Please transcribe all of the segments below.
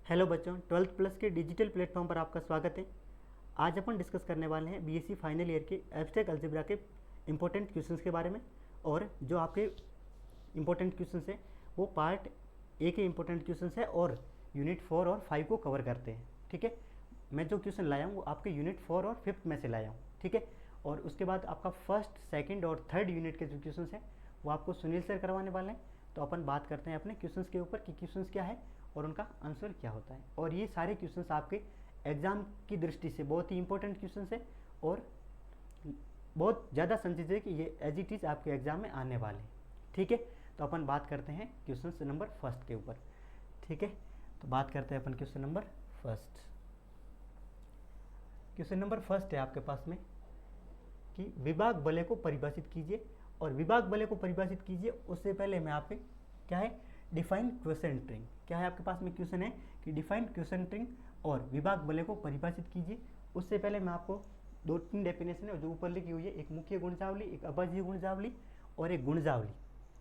Hello बच्चों, 12th plus के digital platform पर आपका स्वागत है। आज अपन डिस्कस करने वाले हैं बीएससी फाइनल ईयर के एब्स्ट्रैक्ट अलजेब्रा के इम्पोर्टेंट क्वेश्चंस के बारे में। और जो आपके इम्पोर्टेंट क्वेश्चंस हैं वो पार्ट ए के इम्पोर्टेंट क्वेश्चंस है और यूनिट 4 और 5 को कवर करते हैं। ठीक है, मैं जो क्वेश्चन लाया हूँ वो आपके यूनिट 4 और 5 में से लाया हूँ। ठीक है, और उसके बाद आपका फर्स्ट, सेकेंड और थर्ड यूनिट के जो क्वेश्चन हैं वो आपको सुनील सर करवाने वाले हैं। तो अपन बात करते हैं अपने क्वेश्चंस के ऊपर कि क्वेश्चंस क्या है और उनका आंसर क्या होता है। और ये सारे क्वेश्चंस आपके एग्जाम की दृष्टि से बहुत ही इंपॉर्टेंट क्वेश्चंस है और बहुत ज़्यादा संचित है कि ये एज इट इज़ आपके एग्जाम में आने वाले हैं। ठीक है, तो अपन बात करते हैं क्वेश्चन नंबर फर्स्ट के ऊपर। ठीक है, तो बात करते हैं अपन question number first. Question number first है आपके पास में कि विभाग वलय को परिभाषित कीजिए। और विभाग वलय को परिभाषित कीजिए उससे पहले मैं आपके क्या है डिफाइन क्वोशेंट रिंग, क्या है आपके पास में क्वेश्चन है कि डिफाइन क्वोशेंट रिंग और विभाग वलय को परिभाषित कीजिए। उससे पहले मैं आपको 2-3 डेफिनेशन है जो ऊपर लिखी हुई है, एक मुख्य गुणजावली, एक अपवर्ज्य गुणजावली और एक गुणजावली,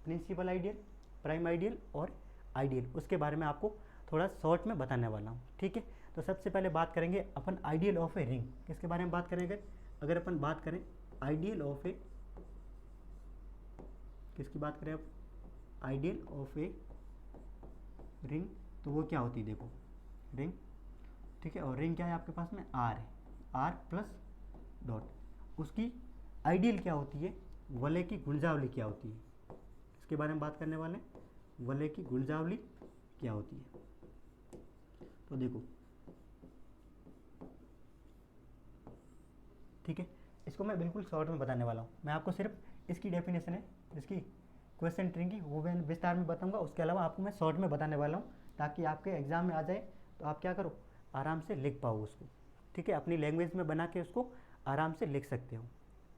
प्रिंसिपल आइडियल, प्राइम आइडियल और आइडियल, उसके बारे में आपको थोड़ा शॉर्ट में बताने वाला हूँ। ठीक है, तो सबसे पहले बात करेंगे अपन आइडियल ऑफ ए रिंग। किसके बारे में बात करेंगे? अगर अपन बात करें आइडियल ऑफ ए, किसकी बात करें अब? आइडियल ऑफ ए रिंग, तो वो क्या होती है? देखो रिंग, ठीक है, और रिंग क्या है आपके पास में? आर है, आर प्लस डॉट। उसकी आइडियल क्या होती है? वलय की गुणजावली क्या होती है? इसके बारे में बात करने वाले हैं, वलय की गुणजावली क्या होती है। तो देखो, ठीक है, इसको मैं बिल्कुल शॉर्ट में बताने वाला हूँ। मैं आपको सिर्फ इसकी डेफिनेशन है, इसकी क्वेश्चन रिंग की, वो मैं विस्तार में बताऊंगा। उसके अलावा आपको मैं शॉर्ट में बताने वाला हूँ ताकि आपके एग्जाम में आ जाए तो आप क्या करो, आराम से लिख पाओ उसको। ठीक है, अपनी लैंग्वेज में बना के उसको आराम से लिख सकते हो।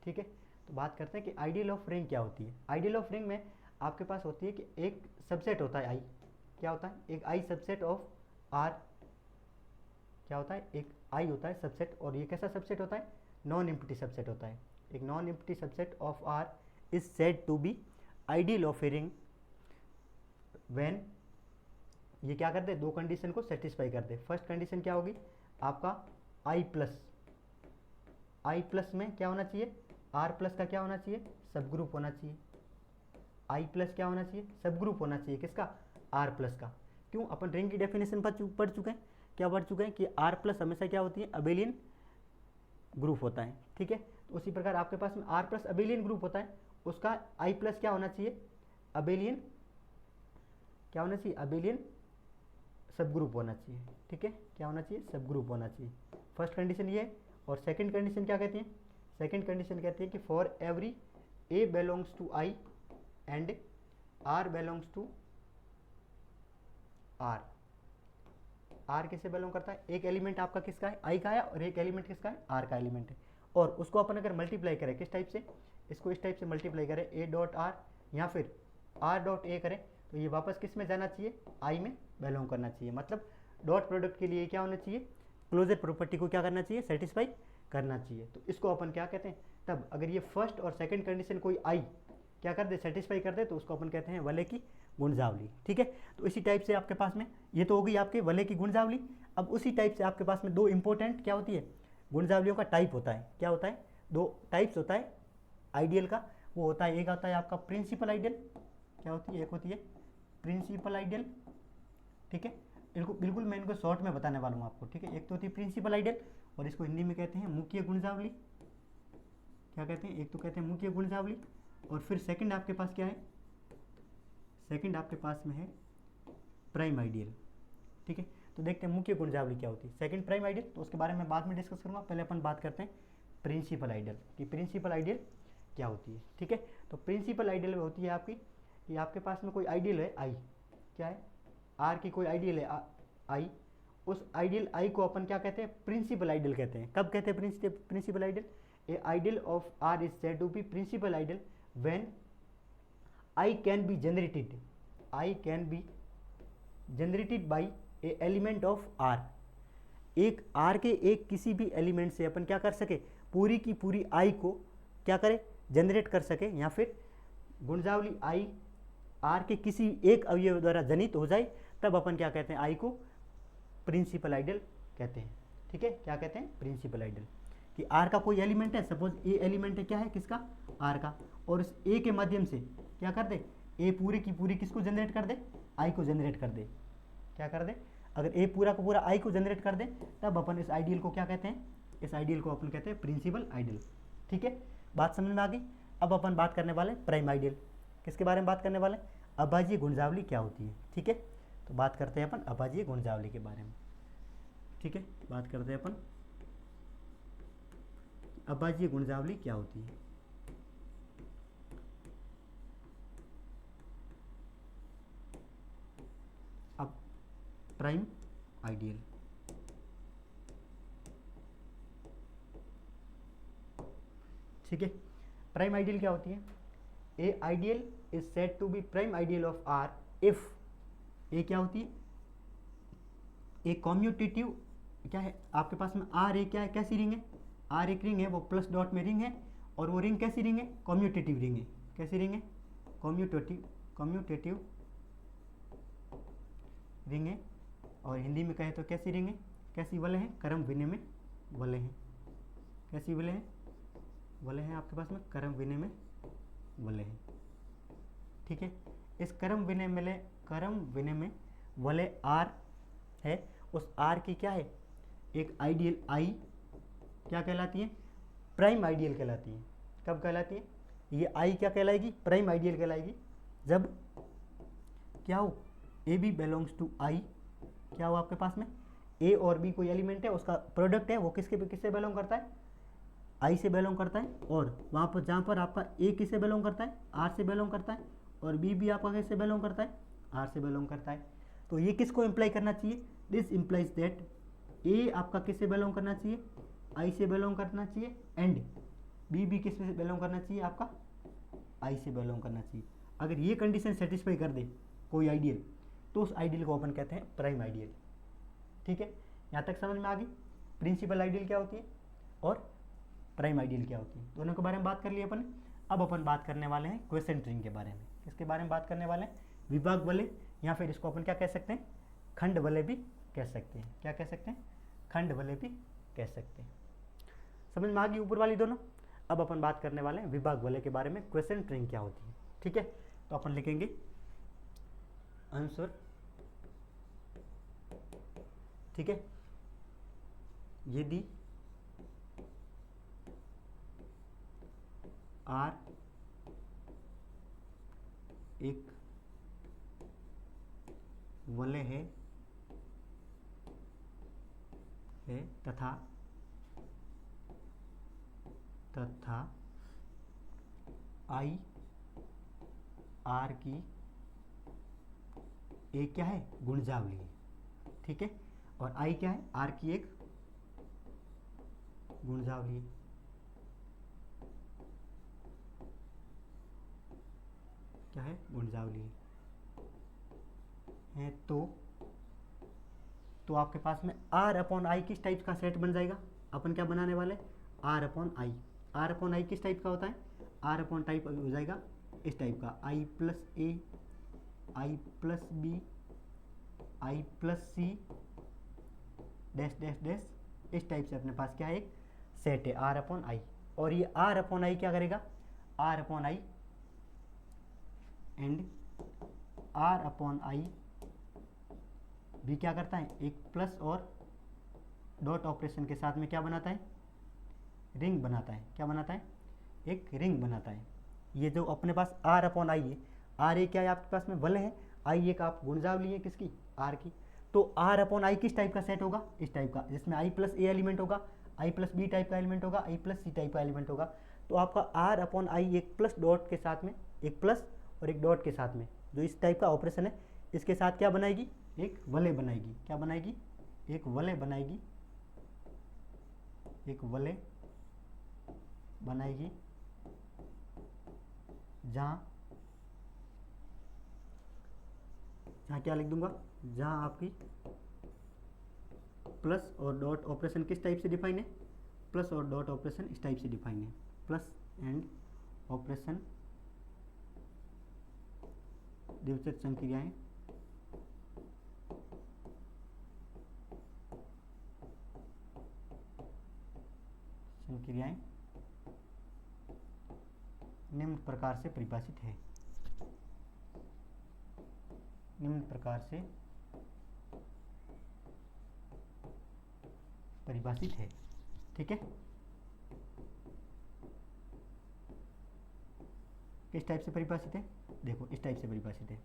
ठीक है, तो बात करते हैं कि आइडियल ऑफ रिंग क्या होती है। आइडियल ऑफ रिंग में आपके पास होती है कि एक सबसेट होता है आई। क्या होता है? एक आई सबसेट ऑफ आर। क्या होता है? एक आई होता है सबसेट, और ये कैसा सबसेट होता है? नॉन एम्प्टी सबसेट होता है। एक non empty subset of R is said to be ideal of a ring when, ये क्या कर दे? दो कंडीशन को सेटिस्फाई कर दे। फर्स्ट कंडीशन क्या होगी आपका? आई प्लस, आई प्लस में क्या होना चाहिए? आर प्लस का क्या होना चाहिए? सब ग्रुप होना चाहिए। आई प्लस क्या होना चाहिए? सब ग्रुप होना चाहिए। किसका? आर प्लस का। क्यों? अपन रिंग की डेफिनेशन पढ़ चुके हैं। क्या पढ़ चुके हैं कि आर प्लस हमेशा क्या होती है? अबेलियन ग्रुप होता है। ठीक है, तो उसी प्रकार आपके पास में आर प्लस अबेलियन ग्रुप होता है, उसका आई प्लस क्या होना चाहिए? अबेलियन, क्या होना चाहिए? अबेलियन सब ग्रुप होना चाहिए। ठीक है, क्या होना चाहिए? सब ग्रुप होना चाहिए। फर्स्ट कंडीशन ये है। और सेकंड कंडीशन क्या कहती है? सेकंड कंडीशन कहती है कि for every A belongs to I and R belongs to R. R किससे बिलोंग करता है? एक एलिमेंट आपका किसका है? आई का है, और एक एलिमेंट किसका है? आर का एलिमेंट है। और उसको अपन अगर मल्टीप्लाई करें किस टाइप से? इसको इस टाइप से मल्टीप्लाई करें, ए डॉट आर या फिर आर डॉट ए करें, तो ये वापस किस में जाना चाहिए? आई में बिलोंग करना चाहिए। मतलब डॉट प्रोडक्ट के लिए क्या होना चाहिए? क्लोजर प्रॉपर्टी को क्या करना चाहिए? सेटिस्फाई करना चाहिए। तो इसको अपन क्या कहते हैं? तब अगर ये फर्स्ट और सेकंड कंडीशन कोई आई क्या कर दे? सेटिस्फाई कर दे, तो उसको अपन कहते हैं वलय की गुणजावली। ठीक है, तो इसी टाइप से आपके पास में ये तो हो गई आपके वलय की गुणजावली। अब उसी टाइप से आपके पास में दो इंपॉर्टेंट क्या होती है? गुणजावलियों का टाइप होता है। क्या होता है? दो टाइप्स होता है आइडियल का। वो होता है, एक आता है आपका प्रिंसिपल आइडियल। क्या होती है? एक होती है प्रिंसिपल आइडियल। ठीक है, इनको बिल्कुल मैं इनको शॉर्ट में बताने वाला हूँ आपको। ठीक है, एक तो होती है प्रिंसिपल आइडियल और इसको हिंदी में कहते हैं मुख्य गुणजावली। क्या कहते हैं? एक तो कहते हैं मुख्य गुणजावली, और फिर सेकंड आपके पास क्या है? सेकंड आपके पास में है प्राइम आइडियल। ठीक है, तो देखते हैं मुख्य गुणजावली क्या होती है। सेकंड प्राइम आइडियल, तो उसके बारे में बाद में डिस्कस करूंगा। पहले अपन बात करते हैं प्रिंसिपल आइडियल कि प्रिंसिपल आइडियल क्या होती है। ठीक है, तो प्रिंसिपल आइडियल होती है आपकी कि आपके पास में कोई आइडियल है आई। क्या है? आर की कोई आइडियल है आई। उस आइडियल आई को अपन क्या कहते हैं? प्रिंसिपल आइडियल कहते हैं। कब कहते हैं principal ideal? A ideal of R is said to be principal ideal when I can be generated, I can be generated by a element of R. एक आर के एक किसी भी एलिमेंट से अपन क्या कर सके? पूरी की पूरी आई को क्या करे? जनरेट कर सके, या फिर गुणजावली आई आर के किसी एक अवयव द्वारा जनित हो जाए, तब अपन क्या कहते हैं? आई को प्रिंसिपल आइडियल कहते हैं। ठीक है, क्या कहते हैं? Principal ideal. कि आर का कोई एलिमेंट है, सपोज ए एलिमेंट है, क्या है किसका? आर का, और इस ए के माध्यम से क्या कर दे? ए पूरी की पूरी किसको जनरेट कर दे? आई को जनरेट कर दे। क्या कर दे? अगर ए पूरा का पूरा आई को जनरेट कर दे, तब अपन इस आइडियल को क्या कहते हैं? इस आइडियल को अपन कहते हैं प्रिंसिपल आइडियल। ठीक है, बात समझ में आ गई? अब अपन बात करने वाले प्राइम आइडियल। किसके बारे में बात करने वाले? अभाज्य गुणजावली क्या होती है। ठीक है, तो बात करते हैं अपन अभाज्य गुणजावली के बारे में। ठीक है, बात करते हैं अपन अभाज्य गुणजावली क्या होती है। अब प्राइम आइडियल, ठीक है, प्राइम आइडियल क्या होती है? A ideal is said to be prime ideal of R if A क्या होती है? ए कॉम्यूटेटिव, क्या है आपके पास में? आर ए क्या है? कैसी रिंग है? आर एक रिंग है, वो प्लस डॉट में रिंग है, और वो रिंग कैसी रिंग है? कॉम्यूटेटिव रिंग है। कैसी रिंग है? कॉम्यूटेटिव रिंग है। और हिंदी में कहे तो कैसी रिंग है? कैसी वलय है? क्रम विनिमय वलय है। कैसी वलय है? वलय है आपके पास में क्रम विनिमय वलय है। ठीक है, इस क्रम विनिमय वलय आर है, उस आर की क्या है? एक आइडियल आई क्या कहलाती है? प्राइम आइडियल कहलाती है। कब कहलाती है? ये आई क्या कहलाएगी? प्राइम आइडियल कहलाएगी जब क्या हो? ए बी बिलोंग्स टू आई। क्या हो आपके पास में? ए और बी कोई एलिमेंट है, उसका प्रोडक्ट है, वो किससे बिलोंग करता है? आई से बिलोंग करता है। और वहाँ पर जहाँ पर आपका ए किससे बिलोंग करता है? आर से बिलोंग करता है, और बी भी आपका किससे बिलोंग करता है? आर से बिलोंग करता है। तो ये किसको इम्प्लाई करना चाहिए? दिस इम्प्लाइज दैट ए आपका किससे बिलोंग करना चाहिए? आई से बिलोंग करना चाहिए, एंड बी भी किस से बिलोंग करना चाहिए? आपका आई से बिलोंग करना चाहिए। अगर ये कंडीशन सेटिस्फाई कर दे कोई आइडियल, तो उस आइडियल को अपन कहते हैं प्राइम आइडियल। ठीक है, यहाँ तक समझ में आ गई? प्रिंसिपल आइडियल क्या होती है और प्राइम आइडियल क्या होती है, दोनों के बारे में बात कर लिया अपन। अब अपन बात करने वाले हैं क्वेश्चन रिंग के बारे में। किसके बारे में बात करने वाले हैं? विभाग वलय, या फिर इसको अपन क्या कह सकते हैं? खंड वलय भी कह सकते हैं। क्या कह सकते हैं? खंड वलय भी कह सकते हैं। समझ में आ गई ऊपर वाली दोनों? अब अपन बात करने वाले हैं विभाग वलय के बारे में, क्वेश्चन रिंग क्या होती है। ठीक है, तो अपन लिखेंगे आंसर। ठीक है, यदि आर एक वलय है तथा आई आर की एक क्या है? गुणजावली है। ठीक है, और आई क्या है? आर की एक गुणजावली है। क्या है? गुणजावली है। तो आपके पास में आर अपॉन आई किस टाइप का सेट बन जाएगा? अपन क्या बनाने वाले? R upon I. R upon I किस टाइप का होता है? आर अपॉन टाइप हो जाएगा इस टाइप का, आई प्लस ए, आई प्लस बी, आई प्लस सी, डैश डैश डैश, इस टाइप से अपने पास क्या है? एक सेट है आर अपॉन आई। और ये आर अपॉन आई क्या करेगा? R upon I and R upon I भी क्या करता है? एक प्लस और डॉट ऑपरेशन के साथ में क्या बनाता है? रिंग बनाता है। क्या बनाता है? एक रिंग बनाता है। ये जो अपने पास आर अपॉन आई है, आर ए क्या है आपके पास में? वलय है। आई एक आप गुणजावली है किसकी? आर की। तो आर अपॉन आई किस टाइप का सेट होगा? इस टाइप का, जिसमें आई प्लस ए एलिमेंट होगा, आई प्लस बी टाइप का एलिमेंट होगा, आई प्लस सी टाइप का एलिमेंट होगा। तो आपका आर अपॉन आई एक प्लस डॉट के साथ में, एक प्लस और एक डॉट के साथ में जो इस टाइप का ऑपरेशन है, इसके साथ क्या बनाएगी? एक वलय बनाएगी। क्या बनाएगी? एक वलय बनाएगी। एक वलय बनाएगी जहाँ क्या लिख दूंगा? जहाँ आपकी प्लस और डॉट ऑपरेशन किस टाइप से डिफाइन है? प्लस और डॉट ऑपरेशन इस टाइप से डिफाइन है। प्लस एंड ऑपरेशन द्वितीयक संक्रियाएं क्रियाएं निम्न प्रकार से परिभाषित है, निम्न प्रकार से परिभाषित है। ठीक है, किस टाइप से परिभाषित है? देखो इस टाइप से परिभाषित है।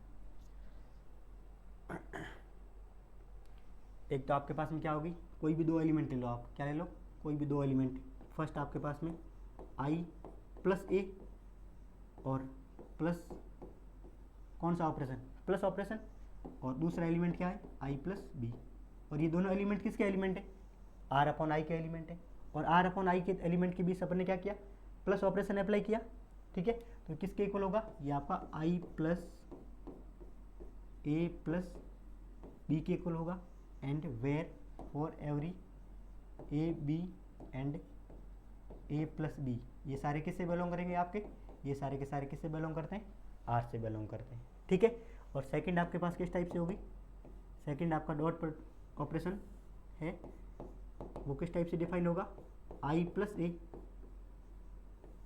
एक तो आपके पास में क्या होगी, कोई भी दो एलिमेंट ले लो, आप क्या ले लो, कोई भी दो एलिमेंट। फर्स्ट आपके पास में i प्लस ए और प्लस कौन सा ऑपरेशन, प्लस ऑपरेशन, और दूसरा एलिमेंट क्या है, i प्लस बी। और ये दोनों एलिमेंट किसके एलिमेंट है, r अपॉन आई के एलिमेंट है। और r अपॉन आई के एलिमेंट के बीच अपन ने क्या किया, प्लस ऑपरेशन अप्लाई किया। ठीक है, तो किसके इक्वल होगा, ये आपका i plus A plus b के इक्वल होगा। And where for every A b and a plus b, ये सारे किससे बिलोंग करेंगे आपके, ये सारे के सारे किससे बिलोंग करते हैं, आर से बिलोंग करते हैं। ठीक है, और सेकंड आपके पास किस टाइप से होगी, सेकंड आपका डॉट ऑपरेशन है, वो किस टाइप से डिफाइन होगा, आई प्लस ए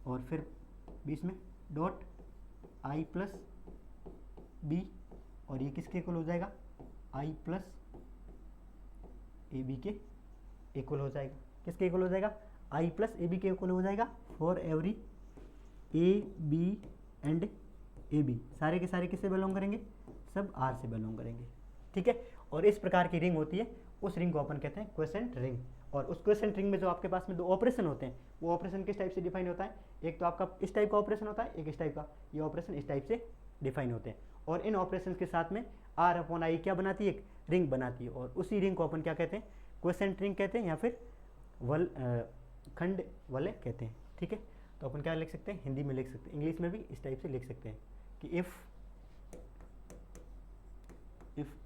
और फिर बीच में डॉट आई प्लस बी, और ये किसके इक्वल हो जाएगा, आई प्लस ए बी के इक्वल हो जाएगा। किसके इक्वल हो जाएगा, आई प्लस ए बी के इक्वल हो जाएगा for every A b and a b, सारे के सारे किससे बिलोंग करेंगे, सब आर से बिलोंग करेंगे। ठीक है, और इस प्रकार की रिंग होती है, उस रिंग को अपन कहते हैं क्वेसेंट रिंग। और उस क्वेसेंट रिंग में जो आपके पास में दो ऑपरेशन होते हैं, वो ऑपरेशन किस टाइप से डिफाइन होता है, एक तो आपका इस टाइप का ऑपरेशन होता है, एक इस टाइप का, ये ऑपरेशन इस टाइप से डिफाइन होते हैं। और इन ऑपरेशन के साथ में आर अपॉन आई क्या बनाती है, एक रिंग बनाती है। और उसी रिंग को अपन क्या कहते हैं, क्वेसेंट रिंग कहते हैं, या फिर खंड वलय कहते हैं। ठीक है, तो अपन क्या लिख सकते हैं, हिंदी में लिख सकते हैं, इंग्लिश में भी इस टाइप से लिख सकते हैं कि if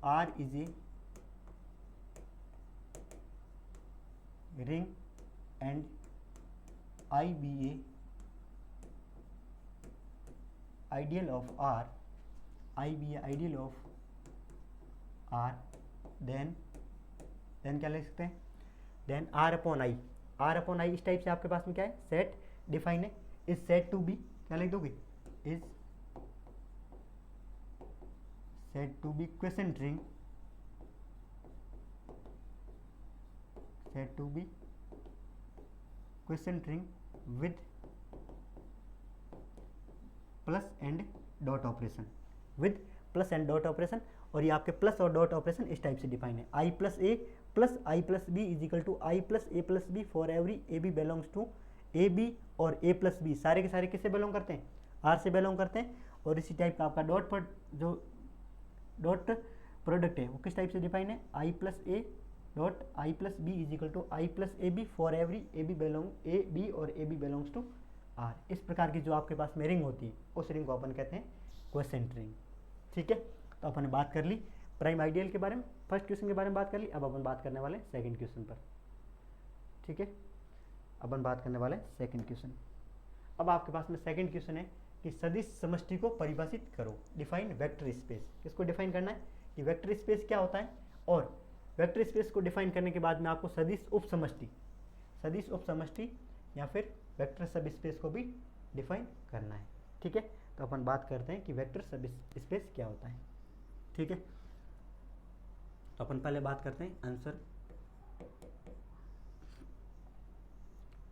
R is a ring and I be a ideal of R, I be a ideal of R, then क्या लिख सकते हैं, then R upon I, R upon I इस टाइप से आपके पास में क्या है, सेट डिफाइन है, इज सेट टू बी, क्या लिख दोगे, is set to be quotient ring, set to be quotient ring with plus and dot operation, with plus and dot operation. और ये आपके प्लस और डॉट ऑपरेशन इस टाइप से डिफाइन है, I plus A plus I plus B is equal to I plus A plus B for every A B belongs to A B, और A plus B सारे के सारे किससे belong करते हैं, आर से बिलोंग करते हैं। और इसी टाइप का आपका जो डॉट प्रोडक्ट है वो किस टाइप से डिफाइन है, I plus A dot I plus B is equal to I plus A B for every A B और A B belongs to R. इस प्रकार की जो आपके पास में रिंग होती है, उस रिंग को अपन कहते हैं क्वेसेंट रिंग। ठीक है, तो अपन ने बात कर ली प्राइम आइडियल के बारे में, फर्स्ट क्वेश्चन के बारे में बात कर ली। अब अपन बात करने वाले सेकंड क्वेश्चन पर। ठीक है, अपन बात करने वाले सेकंड क्वेश्चन। अब आपके पास में सेकंड क्वेश्चन है कि सदिश समष्टि को परिभाषित करो, डिफाइन वेक्टर स्पेस। किसको डिफाइन करना है कि वेक्टर स्पेस क्या होता है, और वेक्टर स्पेस को डिफाइन करने के बाद में आपको सदिश उप समष्टि या फिर वेक्टर सब स्पेस को भी डिफाइन करना है। ठीक है, तो अपन बात करते हैं कि वेक्टर सब स्पेस क्या होता है। ठीक है, तो अपन पहले बात करते हैं आंसर,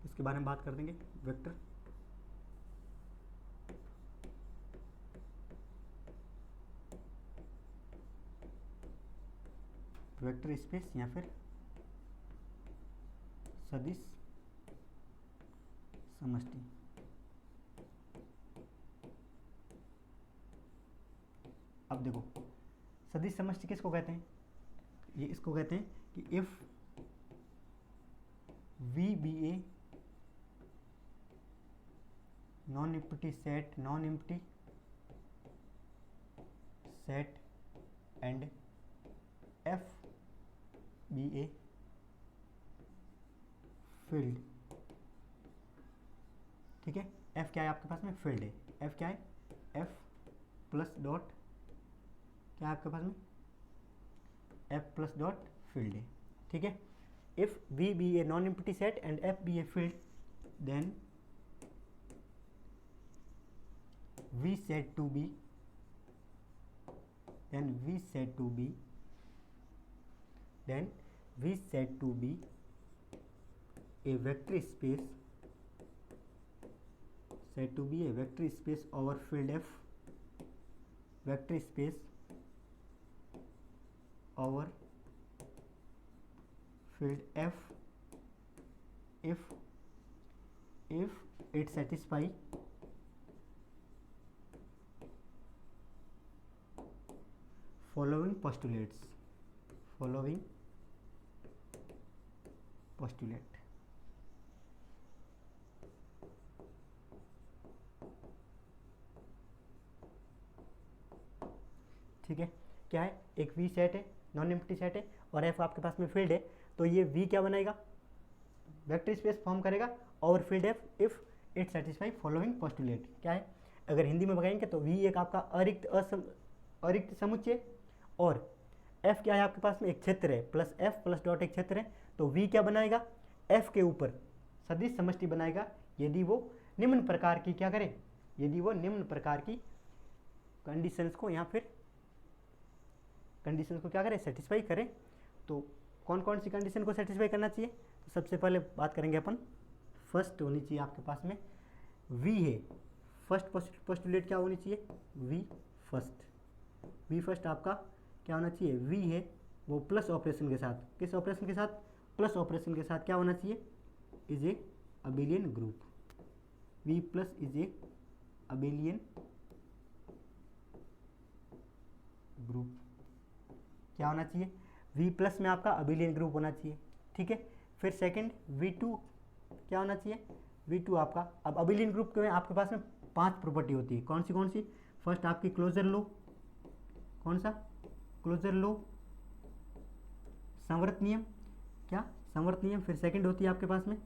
इसके बारे में बात कर देंगे, वेक्टर स्पेस या फिर सदिश समष्टि। अब देखो सदिश समष्टि किसको कहते हैं, ये इसको कहते हैं कि if V be a non empty set and F be a field. ठीक है, एफ क्या है आपके पास में, फील्ड है। एफ क्या है, एफ प्लस डॉट क्या है आपके पास में, एफ प्लस डॉट फील्ड है। ठीक है, if V be a non empty set and F be a field, then we said to be then we said to be a vector space over field F, vector space over field F if it satisfy following postulate. ठीक है, क्या है, एक we set है, non empty set है, और F आपके पास में फील्ड है, तो ये वी क्या बनाएगा, वेक्टर स्पेस फॉर्म करेगा over field F if it satisfy following postulate. क्या है, अगर हिंदी में बताएंगे तो वी एक आपका अरिक्त समुच्चय, और एफ क्या है आपके पास में एक क्षेत्र है, प्लस एफ प्लस डॉट एक क्षेत्र है, तो वी क्या बनाएगा, एफ के ऊपर सदिश समष्टि बनाएगा यदि वो निम्न प्रकार की क्या करे, यदि वो निम्न प्रकार की कंडीशंस को या फिर कंडीशंस को क्या करे, सेटिस्फाई करे। तो कौन कौन सी कंडीशन को सेटिस्फाई करना चाहिए, तो सबसे पहले बात करेंगे अपन, फर्स्ट होनी चाहिए आपके पास में वी है, फर्स्ट पोस्टुलेट क्या होनी चाहिए, वी फर्स्ट आपका क्या होना चाहिए, वी है वो प्लस ऑपरेशन के साथ, किस ऑपरेशन के साथ, प्लस ऑपरेशन के साथ क्या होना चाहिए, is a abelian group, V plus is a abelian group, क्या होना चाहिए, वी प्लस में आपका अबेलियन ग्रुप होना चाहिए। ठीक है, फिर सेकंड V2 क्या होना चाहिए, V2 आपका, अब अबेलियन ग्रुप में आपके पास में 5 प्रॉपर्टी होती है, कौन सी, फर्स्ट आपकी क्लोजर लो, कौन सा, क्लोजर लो, संवर्त नियम, क्या, संवर्त नियम, फिर सेकंड होती है आपके पास में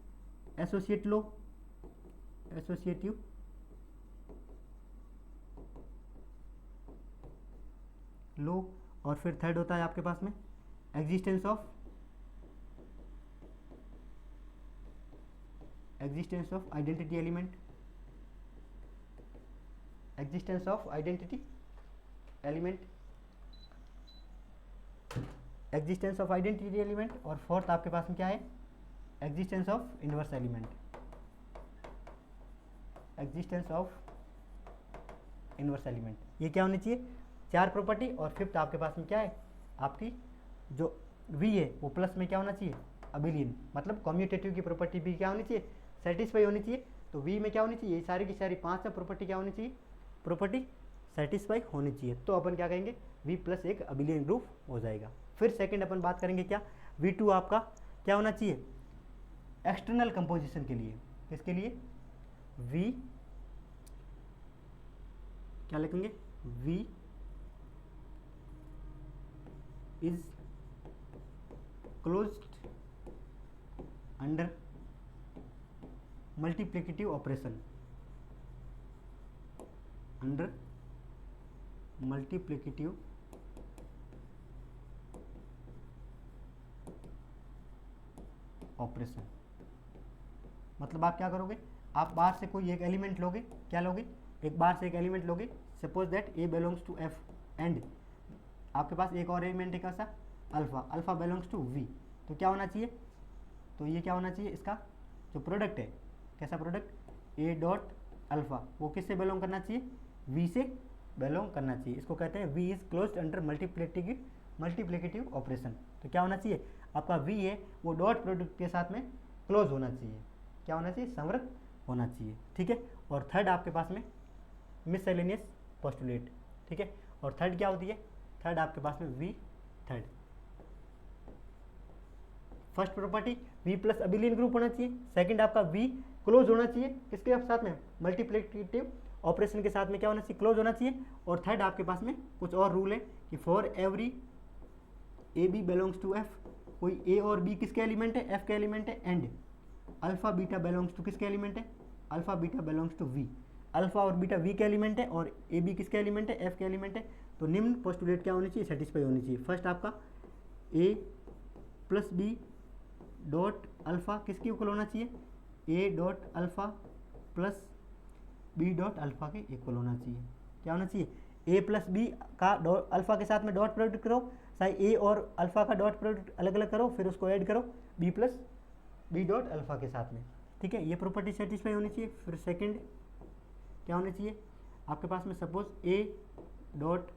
एसोसिएट लो, एसोसिएटिव लो, और फिर थर्ड होता है आपके पास में existence of identity element, existence of identity element, और फोर्थ आपके पास में क्या है, एग्जिस्टेंस ऑफ इनवर्स एलिमेंट, ये क्या होनी चाहिए, 4 प्रॉपर्टी, और फिफ्थ आपके पास में क्या है, आपकी जो वी है वो प्लस में क्या होना चाहिए, अबेलियन, मतलब कम्यूटेटिव की प्रॉपर्टी भी क्या होनी चाहिए, सेटिस्फाई होनी चाहिए। तो वी में क्या होनी चाहिए, ये सारी की सारी 5 प्रॉपर्टी क्या होनी चाहिए, प्रॉपर्टी सेटिस्फाई होनी चाहिए, तो अपन क्या कहेंगे, वी प्लस एक अबेलियन ग्रुप हो जाएगा। फिर सेकंड अपन बात करेंगे क्या, V2 आपका क्या होना चाहिए, एक्सटर्नल कंपोजिशन के लिए, किसके लिए, V क्या लिखेंगे, V is closed under multiplicative operation, मतलब आप क्या करोगे, आप बाहर से कोई एक एलिमेंट लोगे, क्या लोगे, एक बाहर से एक एलिमेंट लोगे, suppose that A belongs to F and आपके पास एक और एलिमेंट है कैसा, अल्फा बिलोंग्स टू V, तो क्या होना चाहिए, तो ये क्या होना चाहिए, इसका जो प्रोडक्ट है, कैसा प्रोडक्ट, A डॉट अल्फा, वो किससे बिलोंग करना चाहिए, V से बिलोंग करना चाहिए, इसको कहते हैं V is closed under multiplicative operation. तो क्या होना चाहिए, आपका V है वो डॉट प्रोडक्ट के साथ में क्लोज होना चाहिए, क्या होना चाहिए, संवृत होना चाहिए। ठीक है, और थर्ड आपके पास में मिससेलेनियस पोस्टुलेट। ठीक है, और थर्ड क्या होती है, थर्ड आपके पास में V third, first property V plus abelian group होना चाहिए, सेकंड आपका V क्लोज होना चाहिए, किसके साथ में, मल्टीप्लिकेटिव ऑपरेशन के साथ में क्या होना चाहिए, क्लोज होना चाहिए, और थर्ड आपके पास में कुछ और रूल है कि for every AB belongs to F, कोई A और B किसके एलिमेंट है, F के एलिमेंट है, and alpha beta belongs to किसके एलिमेंट है, alpha beta belongs to V, alpha और बीटा V के एलिमेंट है और AB किसके एलिमेंट है, F के एलिमेंट है, तो निम्न पोस्टुलेट क्या होनी चाहिए, सेटिस्फाई होनी चाहिए। फर्स्ट आपका A plus B dot alpha किसके इक्वल होना चाहिए, a dot alpha plus b dot alpha के इक्वल होना चाहिए। क्या होना चाहिए? ए प्लस बी का अल्फ़ा के साथ में डॉट प्रोडक्ट करो, चाहे ए और अल्फ़ा का डॉट प्रोडक्ट अलग अलग करो, फिर उसको ऐड करो b plus b dot alpha के साथ में। ठीक है, ये प्रॉपर्टी सेटिस्फाई होनी चाहिए। फिर सेकंड क्या होना चाहिए आपके पास में, सपोज ए डॉट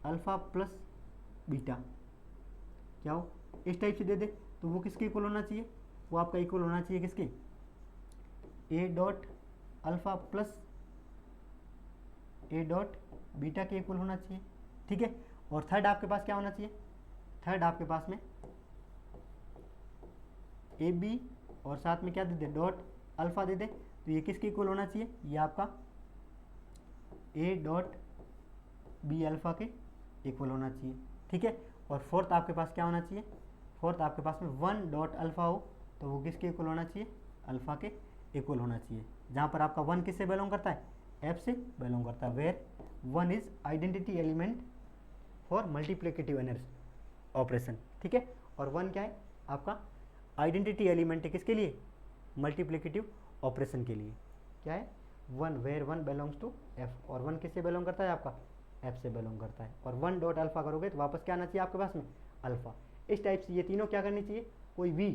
अल्फ़ा प्लस बीटा क्या हो, इस टाइप से दे दे तो वो किसके इक्वल होना चाहिए? वो आपका इक्वल होना चाहिए किसके? ए dot alpha plus A dot beta के इक्वल होना चाहिए। ठीक है, और थर्ड आपके पास क्या होना चाहिए? थर्ड आपके पास में ए बी और साथ में क्या दे दे, डॉट अल्फ़ा दे दे, तो ये किसके इक्वल होना चाहिए? ये आपका ए डॉट बी अल्फ़ा के इक्वल होना चाहिए। ठीक है, और फोर्थ आपके पास क्या होना चाहिए? फोर्थ आपके पास में वन डॉट अल्फ़ा हो तो वो किसके इक्वल होना चाहिए? अल्फ़ा के इक्वल होना चाहिए। जहाँ पर आपका वन किससे बिलोंग करता है? एफ से बिलोंग करता है। Where one is identity element for multiplicative energy operation. ठीक है, और वन क्या है? आपका आइडेंटिटी एलिमेंट है किसके लिए? मल्टीप्लिकेटिव ऑपरेशन के लिए। क्या है? One, where one belongs to F, और वन किससे बिलोंग करता है? आपका एफ से बिलोंग करता है। और वन डॉट अल्फ़ा करोगे तो वापस क्या आना चाहिए आपके पास में? अल्फ़ा। इस टाइप से ये तीनों क्या करनी चाहिए? कोई वी,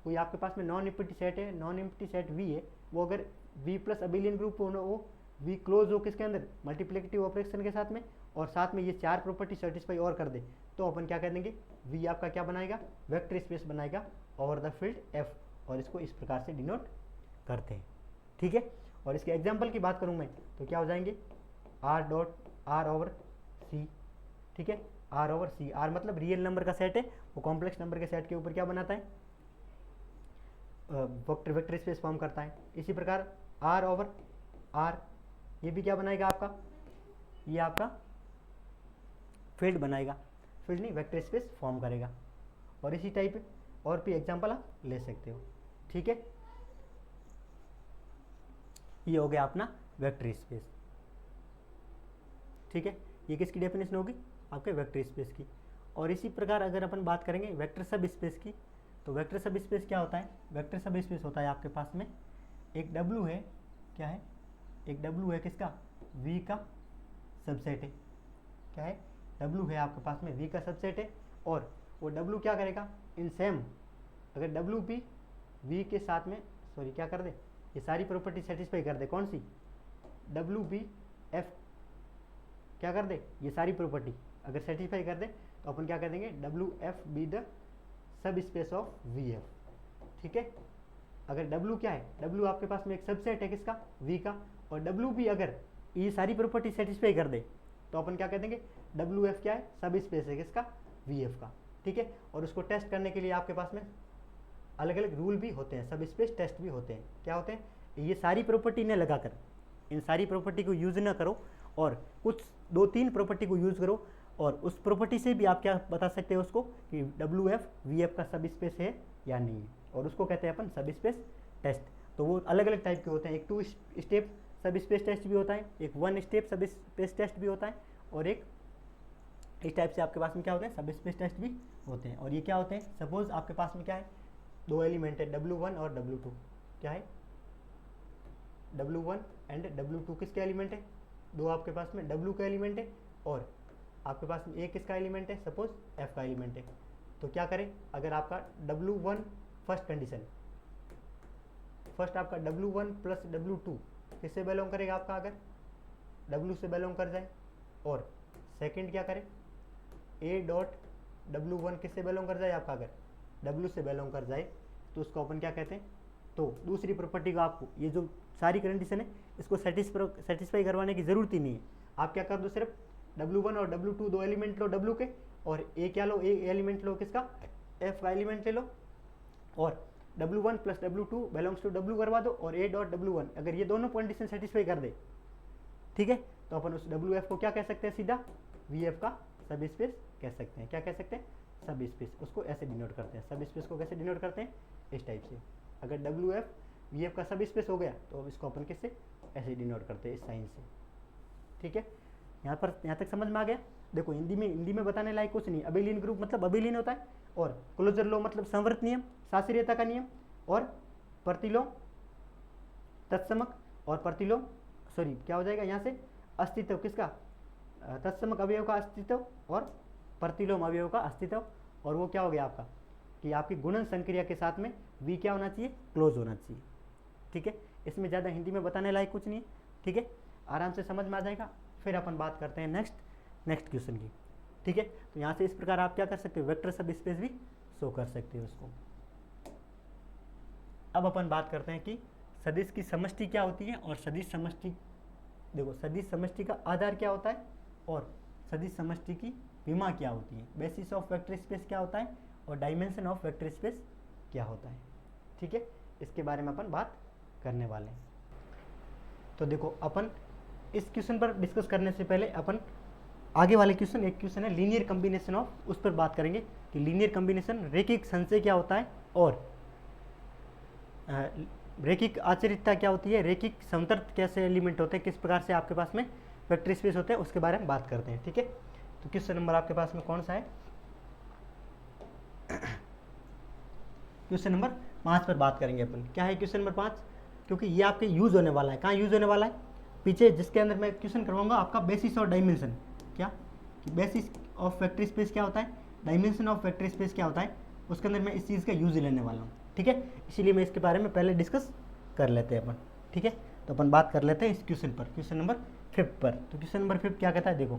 कोई आपके पास में नॉन एम्प्टी सेट है, नॉन एम्प्टी सेट वी है, वो अगर वी प्लस अबिलियन ग्रुप हो, वो वी क्लोज हो किसके अंदर? मल्टीप्लिकेटिव ऑपरेशन के साथ में, और साथ में ये चार प्रॉपर्टी सेटिस्फाई और कर दे तो अपन क्या कर देंगे? वी आपका क्या बनाएगा? वेक्टर स्पेस बनाएगा ओवर द फील्ड एफ, और इसको इस प्रकार से डिनोट करते हैं। ठीक है, और इसके एग्जाम्पल की बात करूँ मैं तो क्या हो जाएंगे? आर डॉट आर ओवर सी। ठीक है, आर ओवर सी, आर मतलब रियल नंबर का सेट है, वो कॉम्प्लेक्स नंबर के सेट के ऊपर क्या बनाता है? वेक्टर स्पेस फॉर्म करता है। इसी प्रकार आर ओवर आर, ये भी क्या बनाएगा आपका? ये आपका फील्ड बनाएगा, फील्ड नहीं वेक्टर स्पेस फॉर्म करेगा। और इसी टाइप और भी एग्जांपल आप ले सकते हो। ठीक है, ये हो गया अपना वेक्टर स्पेस। ठीक है, ये किसकी डेफिनेशन होगी? आपके वेक्टर स्पेस की। और इसी प्रकार अगर अपन बात करेंगे वेक्टर सब स्पेस की, तो वेक्टर सब स्पेस क्या होता है? वेक्टर सब स्पेस होता है आपके पास में एक W है, क्या है? एक W है किसका? V का सबसेट है। क्या है? W है आपके पास में V का सबसेट है, और वो W क्या करेगा? इन सेम अगर W भी V के साथ में सॉरी क्या कर दे, ये सारी प्रॉपर्टी सेटिस्फाई कर दे। कौन सी? W भी F क्या कर दे? ये सारी प्रॉपर्टी अगर सेटिस्फाई कर दे तो अपन क्या कर देंगे? WF be the sub space of VF। ठीक है, अगर W क्या है? W आपके पास में एक सबसेट है किसका? V का, और W भी अगर ये सारी प्रॉपर्टी सेटिस्फाई कर दे तो अपन क्या कह देंगे? WF क्या है? सब स्पेस है किसका? VF का। ठीक है, और उसको टेस्ट करने के लिए आपके पास में अलग अलग रूल भी होते हैं, सब स्पेस टेस्ट भी होते हैं। क्या होते हैं? ये सारी प्रॉपर्टी ने लगाकर इन सारी प्रॉपर्टी को यूज़ ना करो, और कुछ दो तीन प्रॉपर्टी को यूज़ करो, और उस प्रॉपर्टी से भी आप क्या बता सकते हो उसको कि WF VF का सब स्पेस है या नहीं है, और उसको कहते हैं अपन सब स्पेस टेस्ट। तो वो अलग अलग टाइप के होते हैं, एक 2 स्टेप सब स्पेस टेस्ट भी होता है, एक 1 स्टेप सब स्पेस टेस्ट भी होता है, और एक इस टाइप से आपके पास में क्या होते हैं? सब स्पेस टेस्ट भी होते हैं। और ये क्या होते हैं? सपोज आपके पास में क्या है? दो एलिमेंट है W1 और W2। क्या है? W1 एंड W2 किसके एलिमेंट है? दो आपके पास में W का एलिमेंट है, और आपके पास में एक किसका एलिमेंट है? सपोज F का एलिमेंट है। तो क्या करें? अगर आपका W1 फर्स्ट कंडीशन, फर्स्ट आपका W1 प्लस W2 किससे बिलोंग करेगा? आपका अगर W से बिलोंग कर जाए, और सेकंड क्या करें? A डॉट W1 किससे बिलोंग कर जाए? आपका अगर W से बिलोंग कर जाए तो उसको अपन क्या कहते हैं? तो दूसरी प्रॉपर्टी को आपको ये जो सारी कंडीशन है इसको सेटिस्फाई करवाने की ज़रूरत ही नहीं है। आप क्या कर दो? सिर्फ W1 और W2 दो एलिमेंट लो W के, और A क्या लो? A एलिमेंट लो किसका? F का एलिमेंट ले लो, और W1 plus W2 belongs to W करवा दो, और A डॉट W1 अगर ये दोनों कंडीशन सेटिस्फाई कर दे, ठीक है, तो अपन उस WF को क्या कह सकते हैं? सीधा VF का सब स्पेस कह सकते हैं। क्या कह सकते हैं? सब स्पेस। उसको ऐसे डिनोट करते हैं। सब स्पेस को कैसे डिनोट करते हैं? इस टाइप से। अगर WF VF का सब स्पेस हो गया तो इसको अपन किससे? ऐसे डिनोट करते हैं, इस साइन से। ठीक है, यहाँ तक समझ में आ गया? देखो हिंदी में बताने लायक कुछ नहीं। अबेलियन ग्रुप मतलब अबेलियन होता है, और क्लोजर लॉ मतलब संवर्त नियम, शास्त्रीयता का नियम, और प्रतिलोम तत्समक और प्रतिलोम सॉरी क्या हो जाएगा यहाँ से अस्तित्व किसका, तत्समक अवयव का अस्तित्व और प्रतिलोम अवयव का अस्तित्व, और वो क्या हो गया आपका कि आपकी गुणन संक्रिया के साथ में वी क्या होना चाहिए, क्लोज होना चाहिए। ठीक है, इसमें ज़्यादा हिंदी में बताने लायक कुछ नहीं है। ठीक है, आराम से समझ में आ जाएगा। फिर अपन बात करते हैं नेक्स्ट क्वेश्चन की। ठीक है, तो यहाँ से इस प्रकार आप क्या कर सकते हो, वेक्टर सब स्पेस भी शो कर सकते हो उसको। अब अपन बात करते हैं कि सदिश की समष्टि क्या होती है और सदिश समष्टि, देखो सदिश समष्टि का आधार क्या होता है और सदिश समष्टि की विमा क्या होती है, बेसिस ऑफ वेक्टर स्पेस क्या होता है और डायमेंशन ऑफ वेक्टर स्पेस क्या होता है। ठीक है, इसके बारे में अपन बात करने वाले हैं। तो देखो अपन इस क्वेश्चन पर डिस्कस करने से पहले अपन आगे वाले क्वेश्चन, एक क्वेश्चन है लीनियर कॉम्बिनेशन ऑफ, उस पर बात करेंगे कि लीनियर कॉम्बिनेशन रेखिक संचय क्या होता है और रेखिक आचरितता क्या होती है, रेखिक समतर्थ कैसे एलिमेंट होते हैं, किस प्रकार से आपके पास में वेक्टर स्पेस होते हैं, उसके बारे में बात करते हैं। ठीक है, तो क्वेश्चन नंबर आपके पास में कौन सा है, क्वेश्चन नंबर 5 पर बात करेंगे अपन। क्या है क्वेश्चन नंबर 5, क्योंकि ये आपके यूज होने वाला है, कहाँ यूज होने वाला है, पीछे जिसके अंदर मैं क्वेश्चन करवाऊंगा आपका बेसिस और डायमेंशन, क्या बेसिस ऑफ वेक्टर स्पेस क्या होता है, डायमेंशन ऑफ वेक्टर स्पेस क्या होता है, उसके अंदर मैं इस चीज़ का यूज लेने वाला हूँ। ठीक है, इसीलिए मैं इसके बारे में पहले डिस्कस कर लेते हैं अपन। ठीक है, तो अपन बात कर लेते हैं इस क्वेश्चन पर, क्वेश्चन नंबर 5 पर। तो क्वेश्चन नंबर 5 क्या कहता है, देखो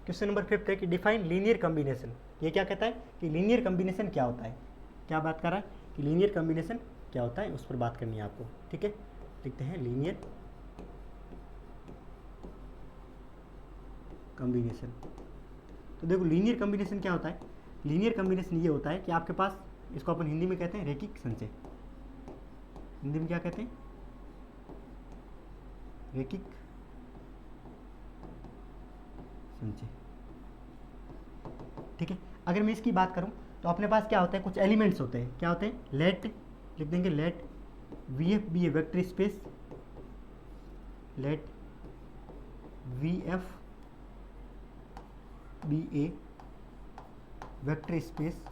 क्वेश्चन नंबर 5 है कि डिफाइन लीनियर कॉम्बिनेशन। ये क्या कहता है कि लीनियर कॉम्बिनेशन क्या होता है, क्या बात कर रहा है कि लीनियर कॉम्बिनेशन क्या होता है, उस पर बात करनी है आपको। ठीक है, लिखते हैं लीनियर कॉम्बिनेशन। तो देखो लीनियर कॉम्बिनेशन क्या होता है, लीनियर कॉम्बिनेशन ये होता है कि आपके पास, इसको अपन हिंदी में कहते हैं रेखिक संचय, हिंदी में क्या कहते हैं, रेखिक संचय। ठीक है, अगर मैं इसकी बात करूं तो अपने पास क्या होता है, कुछ एलिमेंट्स होते हैं, क्या होते हैं, लेट लिख देंगे, let V F be a vector space, let V F be a vector space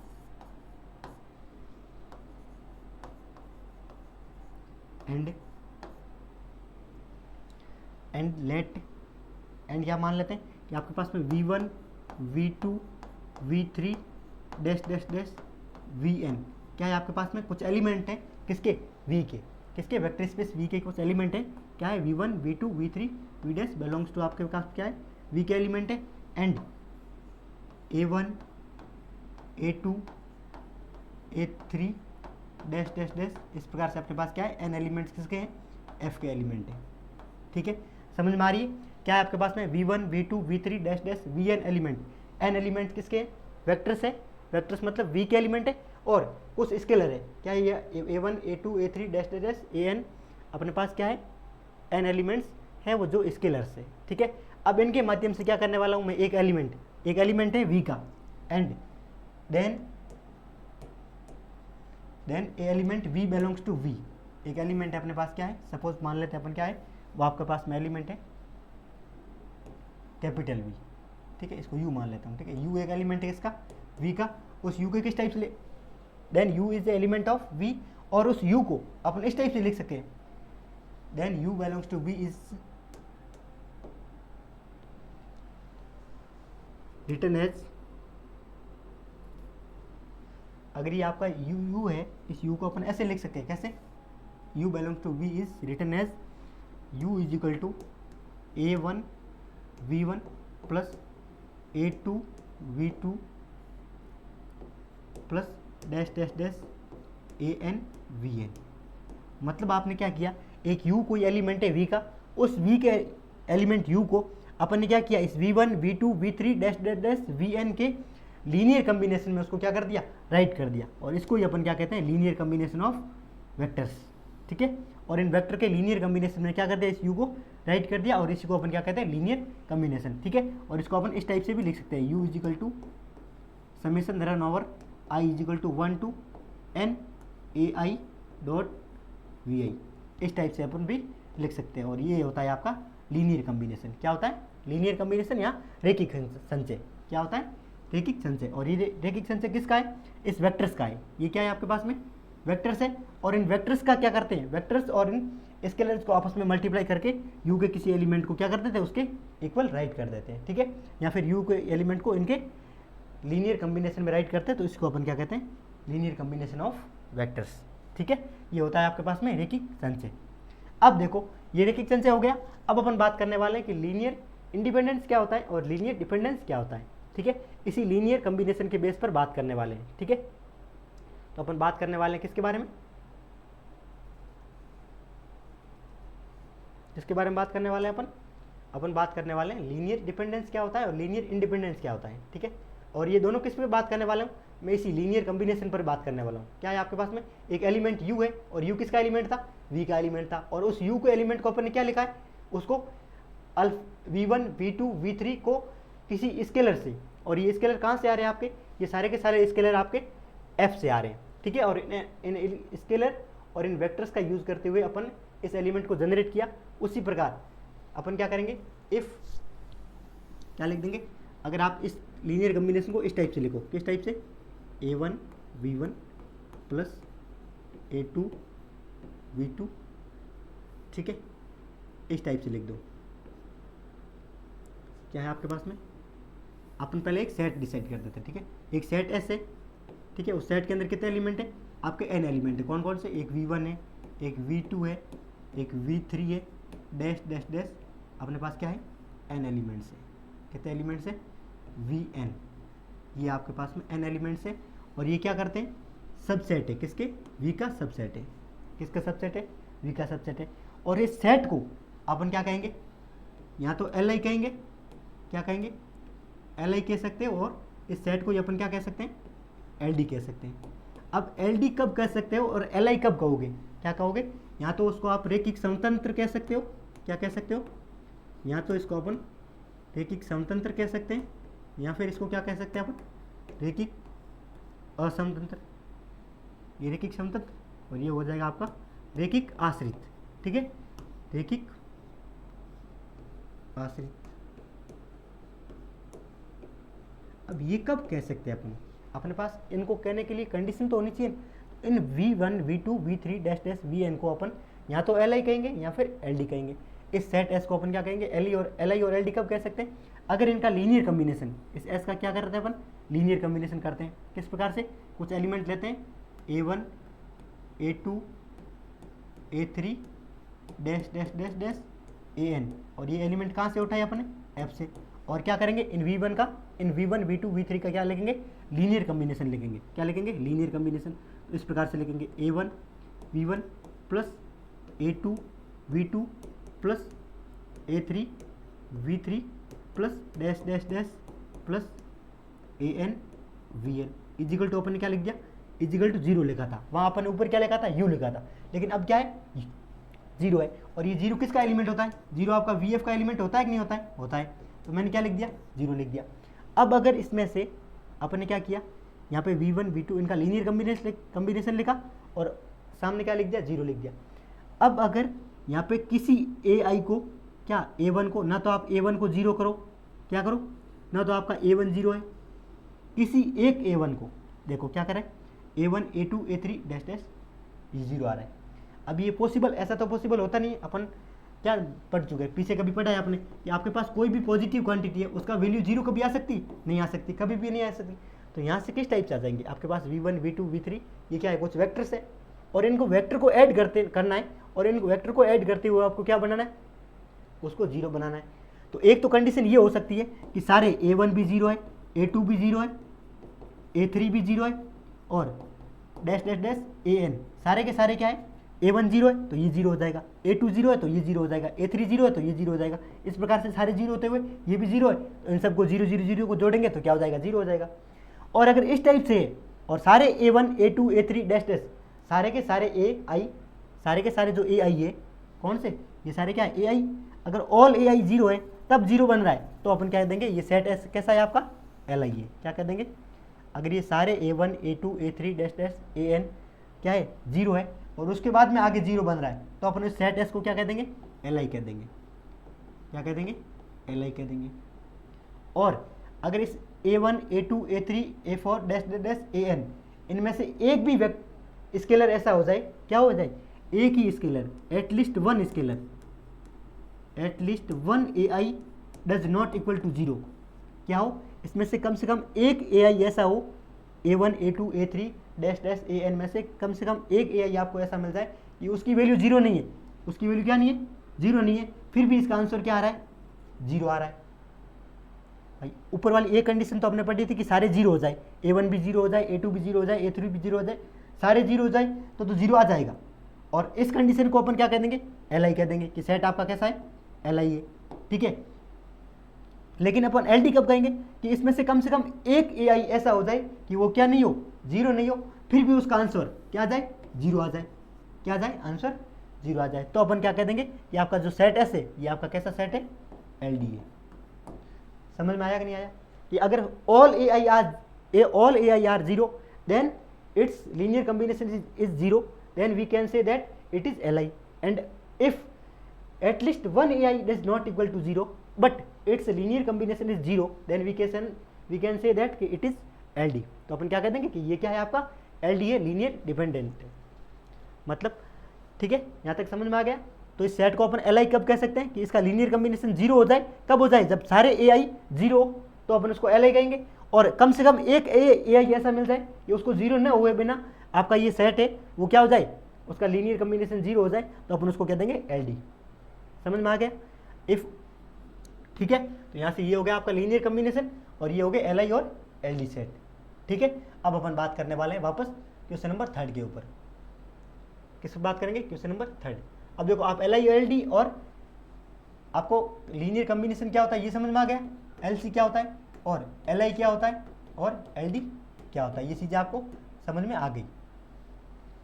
and let and क्या मान लेते हैं कि आपके पास में v1 v2 v3 dash dash dash vn क्या है, आपके पास में कुछ एलिमेंट है किसके, v के, किसके वेक्टर स्पेस v के कुछ एलिमेंट है, क्या है v1 v2 v3 v dash belongs to आपके पास क्या है v के एलिमेंट है, and a1 a2 a3 dash dash dash, इस प्रकार से आपके पास क्या है n एलिमेंट्स किसके हैं, f के एलिमेंट है। ठीक है, समझ में आ रही है, क्या है आपके पास में v1 v2 v3 dash dash vn element, n element किसके हैं, वेक्टर्स है, वेक्टर्स मतलब v के एलिमेंट है और कुछ स्केलर है, क्या है ये a1 a2 a3 dash dash dash an, अपने पास क्या है n एलिमेंट्स है वो जो स्केलर्स है। ठीक है, अब इनके माध्यम से क्या करने वाला हूँ मैं, एक एलिमेंट है v का, and then a element v belongs to v, एक एलिमेंट है अपने पास क्या है, सपोज मान लेते हैं अपन क्या है, वो आपके पास में एलिमेंट है कैपिटल V। ठीक है, इसको u मान लेता हूँ। ठीक है, u एक एलिमेंट है इसका v का, उस u के किस टाइप से ले, then u is the element of v, और उस u को अपन इस टाइप से लिख सकते हैं, then u belongs to v is written as, अगर ये आपका u है, इस u को अपन ऐसे लिख सकते हैं, कैसे, u belongs to v is written as u is equal to a1 v1 plus a2 v2 plus dash dash dash an vn। मतलब आपने क्या किया, एक u कोई एलिमेंट है v का, उस v के एलिमेंट u को अपन ने क्या किया, इस v1 v2 v3 dash dash dash vn के लीनियर कॉम्बिनेशन में उसको क्या कर दिया, राइट कर दिया, और इसको ही अपन क्या कहते हैं, लीनियर कॉम्बिनेशन ऑफ वेक्टर्स। ठीक है, और इन वेक्टर के लीनियर कॉम्बिनेशन में क्या कर दिया, इस u को राइट कर दिया, और इसी को अपन क्या कहते हैं, लीनियर कॉम्बिनेशन। ठीक है, और इसको अपन इस टाइप से भी लिख सकते हैं, u is equal to summation run over i is equal to 1 to n ai dot vi, इस टाइप से अपन भी लिख सकते हैं, और ये होता है आपका लीनियर कॉम्बिनेशन। क्या होता है लीनियर कॉम्बिनेशन या रेखिक संचय, क्या होता है रेखिक संचय। और ये रेखिक संचय किसका है? इस वेक्टर्स का है। ये क्या है आपके पास में? वेक्टर्स है। और इन वेक्टर्स का क्या करते हैं? वेक्टर्स और इन स्केलर्स को आपस में मल्टीप्लाई करके यू के किसी एलिमेंट को क्या कर देते हैं? उसके इक्वल राइट कर देते हैं, ठीक है। या फिर यू के एलिमेंट को इनके लीनियर कम्बिनेशन में राइट करते हैं, तो इसको अपन क्या कहते हैं? लीनियर कम्बिनेशन ऑफ वेक्टर्स, ठीक है। ये होता है आपके पास में रेखिक संचय। अब देखो, ये रेखिक संचय हो गया। अब अपन बात करने वाले हैं कि लीनियर इंडिपेंडेंस क्या होता है और लीनियर डिपेंडेंस क्या होता है, ठीक है। इसी लीनियर कम्बिनेशन के बेस पर बात करने वाले हैं, ठीक है। तो अपन बात करने वाले हैं किसके बारे में? किसके बारे में बात करने वाले हैं अपन बात करने वाले हैं लीनियर डिपेंडेंस क्या होता है और लीनियर इंडिपेंडेंस क्या होता है, ठीक है। और ये दोनों किस पे बात करने वाला हूँ? मैं इसी लीनियर कम्बिनेशन पर बात करने वाला हूँ। क्या है आपके पास में? एक एलिमेंट u है, और u किसका एलिमेंट था? v का एलिमेंट था। और उस u के एलिमेंट को अपन ने क्या लिखा है? उसको v1 v2 v3 को किसी स्केलर से, और ये स्केलर कहाँ से आ रहे हैं आपके? ये सारे के सारे स्केलर आपके f से आ रहे हैं, ठीक है। और इन स्केलर और इन वेक्टर्स का यूज करते हुए अपन इस एलिमेंट को जनरेट किया। उसी प्रकार अपन क्या करेंगे? इफ क्या लिख देंगे? अगर आप इस लीनियर कम्बिनेशन को इस टाइप से लिखो, किस टाइप से? a1 v1 plus a2 v2, ठीक है, इस टाइप से लिख दो। क्या है आपके पास में? अपन पहले एक सेट डिसाइड कर देते हैं, ठीक है। एक सेट एस है, ठीक है। उस सेट के अंदर कितने एलिमेंट है? आपके n एलिमेंट है। कौन कौन से? एक v1 है, एक v2 है, एक v3 है, डैश डैश डैश। अपने पास क्या है? n एलिमेंट्स है। कितने एलिमेंट्स है? vn। ये आपके पास में n एलिमेंट्स है। और ये क्या करते हैं? सबसेट है। किसके? v का सबसेट है। किसका सबसेट है? v का सबसेट है। और इस सेट को अपन क्या कहेंगे? या तो li कहेंगे, क्या कहेंगे? li कह सकते हैं। और इस सेट को अपन क्या कह सकते हैं? ld कह सकते हैं। अब ld कब कह सकते हो और li कब कहोगे? क्या कहोगे? या तो उसको आप रेखिक समतंत्र कह सकते हो। क्या कह सकते हो? या तो इसको अपन रेखिक समतंत्र कह सकते हैं, या फिर इसको क्या कह सकते हैं अपन? रेखिक असमतंत्र। ये रेखिक समतंत्र, और ये हो जाएगा आपका रेखिक आश्रित, ठीक है। रेखिक आश्रित। अब ये कब कह सकते हैं अपन? अपने पास इनको कहने के लिए कंडीशन तो होनी चाहिए। इन v1 v2 v3 dash dash vn को अपन या तो li कहेंगे या फिर ld कहेंगे। इस सेट s को अपन क्या कहेंगे? li और ld कब कह सकते हैं? अगर इनका लीनियर कम्बिनेशन, इस s का क्या करते हैं अपन? लीनियर कम्बिनेशन करते हैं। किस प्रकार से? कुछ एलिमेंट लेते हैं a1 a2 a3 dash dash dash dash an, और ये एलिमेंट कहाँ से उठाए अपने? f से। और क्या करेंगे? इन v1 v2 v3 का क्या लिखेंगे? लीनियर कम्बिनेशन लिखेंगे। क्या लिखेंगे? Linear combination. तो इस प्रकार से लिखेंगे a1 v1 plus a2 v2 plus a3 v3 plus dash dash dash plus an vn equal to अपन ने क्या लिख दिया? इजिकल टू 0 लिखा था। वहाँ अपन ने ऊपर क्या लिखा था? u लिखा था। लेकिन अब क्या है? 0 है। और ये 0 किसका एलिमेंट होता है? 0 आपका vf का एलिमेंट होता है कि नहीं होता है? होता है। तो मैंने क्या लिख दिया? 0 लिख दिया। अब अगर इसमें से अपन ने क्या किया? यहाँ पे v1 v2 इनका लीनियर कम्बिनेशन लिखा, और सामने क्या लिख दिया? 0 लिख दिया। अब अगर यहाँ पे किसी ai को, क्या a1 को, ना तो आप a1 को 0 करो, क्या करो? ना तो आपका a1 0 है, किसी एक a1 को देखो क्या करें? a1 a2 a3 dash dash ये 0 आ रहा है। अब ये पॉसिबल, ऐसा तो पॉसिबल होता नहीं। अपन क्या पढ़ चुके हैं? पीछे कभी पढ़ा है आपने कि आपके पास कोई भी पॉजिटिव क्वांटिटी है, उसका वैल्यू 0 कभी आ सकती? नहीं आ सकती, कभी भी नहीं आ सकती। तो यहाँ से किस टाइप से आ जाएंगे? आपके पास v1 v2 v3 ये क्या है? कुछ वेक्टर्स है, और इनको वेक्टर को ऐड करना है, और इनको वेक्टर को ऐड करते हुए आपको क्या बनाना है? उसको 0 बनाना है। तो एक तो कंडीशन ये हो सकती है कि सारे a1 भी 0 है, a2 भी 0 है, a3 भी 0 है, और डैश डैश डैश an सारे के सारे क्या है? a1 0 है तो ये 0 हो जाएगा, a2 0 है तो ये 0 हो जाएगा, a3 0 है तो ये 0 हो जाएगा। इस प्रकार से सारे 0 होते हुए ये भी 0 है, तो इन सबको 0 0 0 को जोड़ेंगे तो क्या हो जाएगा? 0 हो जाएगा। और अगर इस टाइप से, और सारे a1 a2 a3 dash dash सारे के सारे ai, सारे के सारे जो ai है, कौन से? ये सारे क्या है? ai। अगर ऑल ai 0 है तब 0 बन रहा है, तो अपन क्या देंगे? ये सेट एस कैसा है आपका? li है। क्या कह देंगे? अगर ये सारे a1 a2 a3 dash dash an क्या है? 0 है, और उसके बाद में आगे 0 बन रहा है, तो अपन इस सेट एस को क्या कह देंगे? li कह देंगे। क्या कह देंगे? li कह देंगे। और अगर इस A1 A2 A3 A4 dash dash dash AN, इनमें से एक भी स्केलर ऐसा हो जाए, क्या हो जाए, एक ही scalar, at least one AI does not equal to 0, क्या हो, इसमें से कम एक AI ऐसा हो, A1 A2 A3 dash dash AN में से कम एक AI आपको ऐसा मिल जाए कि उसकी वैल्यू 0 नहीं है, उसकी वैल्यू क्या नहीं है, 0 नहीं है, फिर भी इसका आंसर क्या आ रहा है, 0 आ रहा है। भाई ऊपर वाली एक कंडीशन तो हमने पढ़ी थी कि सारे 0 हो जाए, A1 भी 0 हो जाए, A2 भी 0 हो जाए, A3 भी 0 हो जाए, सारे 0 हो जाए तो 0 आ जाएगा। और इस कंडीशन को अपन क्या कह देंगे, LI कह देंगे कि सेट आपका कैसा है, LI है, ठीक है। लेकिन अपन LD कब कहेंगे, कि इसमें से कम एक AI ऐसा हो जाए कि वो क्या नहीं हो, 0 नहीं हो, फिर भी उसका आंसर क्या आ जाए, 0 आ जाए, क्या आ जाए, आंसर 0 आ जाए, तो अपन क्या कह देंगे कि आपका जो सेट S है ये आपका कैसा सेट है, LD है। समझ में आया कि नहीं आया, कि अगर all AI are 0 then its linear combination is 0, then we can say that it is LI, and if at least one AI is not equal to 0 but its linear combination is 0, then we can say that it is LD। तो अपन क्या कह देंगे कि ये क्या है आपका, LD है, लीनियर डिपेंडेंट, मतलब ठीक है, यहाँ तक समझ में आ गया। तो इस सेट को अपन LI कब कह सकते हैं, कि इसका लीनियर कॉम्बिनेशन 0 हो जाए, कब हो जाए, जब सारे AI 0 तो अपन उसको LI कहेंगे, और कम से कम एक AI ऐसा मिल जाए कि उसको 0 न हुए बिना आपका ये सेट है वो क्या हो जाए, उसका लीनियर कॉम्बिनेशन 0 हो जाए, तो अपन उसको कह देंगे LD। समझ में आ गया, इफ, ठीक है। तो यहाँ से ये हो गया आपका लीनियर कॉम्बिनेशन, और ये हो गया LI और LD सेट, ठीक है। अब अपन बात करने वाले हैं वापस क्वेश्चन नंबर 3 के ऊपर। किस बात करेंगे, क्वेश्चन नंबर 3। अब देखो आप LI और LD और आपको लीनियर कॉम्बिनेशन क्या होता है ये समझ में आ गया, LC क्या होता है और LI क्या होता है और LD क्या होता है, ये चीज़ें आपको समझ में आ गई,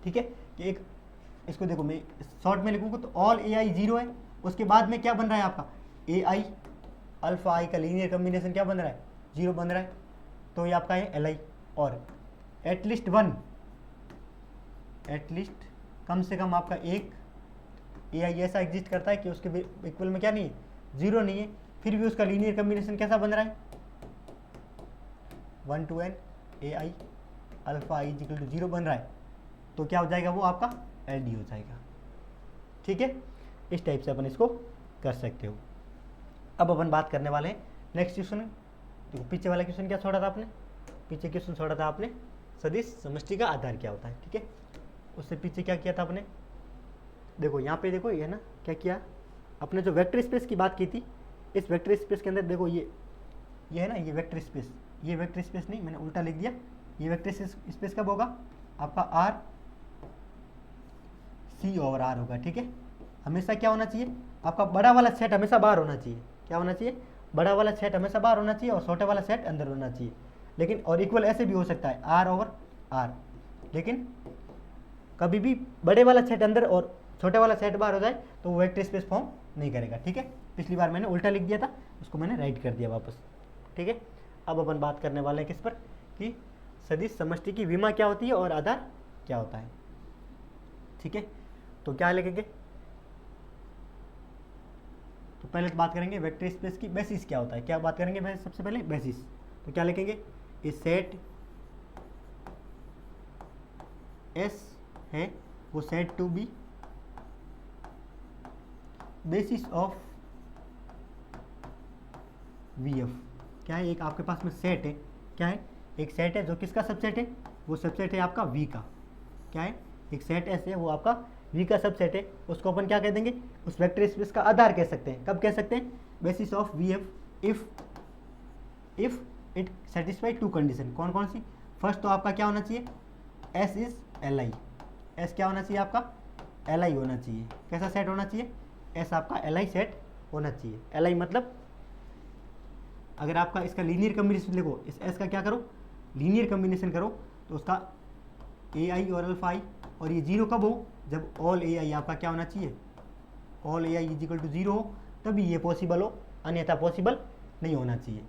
ठीक है। कि एक इसको देखो मैं शॉर्ट में लिखूँगा तो ऑल AI 0 है, उसके बाद में क्या बन रहा है आपका AI अल्फा I का लीनियर कॉम्बिनेशन क्या बन रहा है, 0 बन रहा है, तो ये आपका है LI। और एटलीस्ट कम से कम आपका एक AI ऐसा एग्जिस्ट करता है कि उसके इक्वल में क्या नहीं है, 0 नहीं है, फिर भी उसका लीनियर कॉम्बिनेशन कैसा बन रहा है, 1 to n AI alpha I equal to 0 बन रहा है, तो क्या हो जाएगा, वो आपका LD हो जाएगा, ठीक है। इस टाइप से अपन इसको कर सकते हो। अब अपन बात करने वाले हैं नेक्स्ट क्वेश्चन। देखो पीछे वाला क्वेश्चन क्या छोड़ा था आपने, पीछे क्वेश्चन छोड़ा था आपने सदिश समष्टि का आधार क्या होता है, ठीक है। उससे पीछे क्या किया था आपने, देखो यहाँ पे देखो ये ना क्या किया अपने, जो वेक्टर स्पेस की बात की थी, इस वेक्टर स्पेस के अंदर देखो ये है ना, ये वेक्टर स्पेस, ये वेक्टर स्पेस नहीं मैंने उल्टा लिख दिया, ये वेक्टर स्पेस कब होगा आपका R C ओवर R होगा, ठीक है। हमेशा क्या होना चाहिए आपका, बड़ा वाला सेट हमेशा बाहर होना चाहिए, क्या होना चाहिए, बड़ा वाला सेट हमेशा बाहर होना चाहिए और छोटे वाला सेट अंदर होना चाहिए। लेकिन और इक्वल ऐसे भी हो सकता है R ओवर R, लेकिन कभी भी बड़े वाला सेट अंदर और छोटे वाला सेट बाहर हो जाए तो वो वेक्टर स्पेस फॉर्म नहीं करेगा, ठीक है। पिछली बार मैंने उल्टा लिख दिया था, उसको मैंने राइट कर दिया वापस, ठीक है। अब अपन बात करने वाले हैं किस पर, कि सदिश समष्टि की विमा क्या होती है और आधार क्या होता है, ठीक है। तो क्या लिखेंगे, तो पहले तो बात करेंगे वेक्टर स्पेस की बेसिस क्या होता है, क्या बात करेंगे सबसे पहले बेसिस। तो क्या लिखेंगे, इस सेट S है वो set to be basis of VF। क्या है, एक आपके पास में सेट है, क्या है, एक सेट है जो किसका सबसेट है, वो सबसेट है आपका V का, क्या है, एक सेट ऐसे है वो आपका V का सबसेट है, उसको अपन क्या कह देंगे, उस वेक्टर स्पेस का आधार कह सकते हैं। कब कह सकते हैं, basis of VF if it satisfy two condition. कौन कौन सी, फर्स्ट तो आपका क्या होना चाहिए, S इज LI, S क्या होना चाहिए आपका, LI होना चाहिए। कैसा सेट होना चाहिए, S आपका LI सेट होना चाहिए। LI मतलब अगर आपका इसका लीनियर कॉम्बिनेशन देखो, इस S का क्या करो, लीनियर कॉम्बिनेशन करो, तो उसका AI और अल्फा I, और ये 0 कब हो, जब ऑल AI आपका क्या होना चाहिए, all AI is equal to 0 हो, तभी ये पॉसिबल हो, अन्यथा पॉसिबल नहीं होना चाहिए।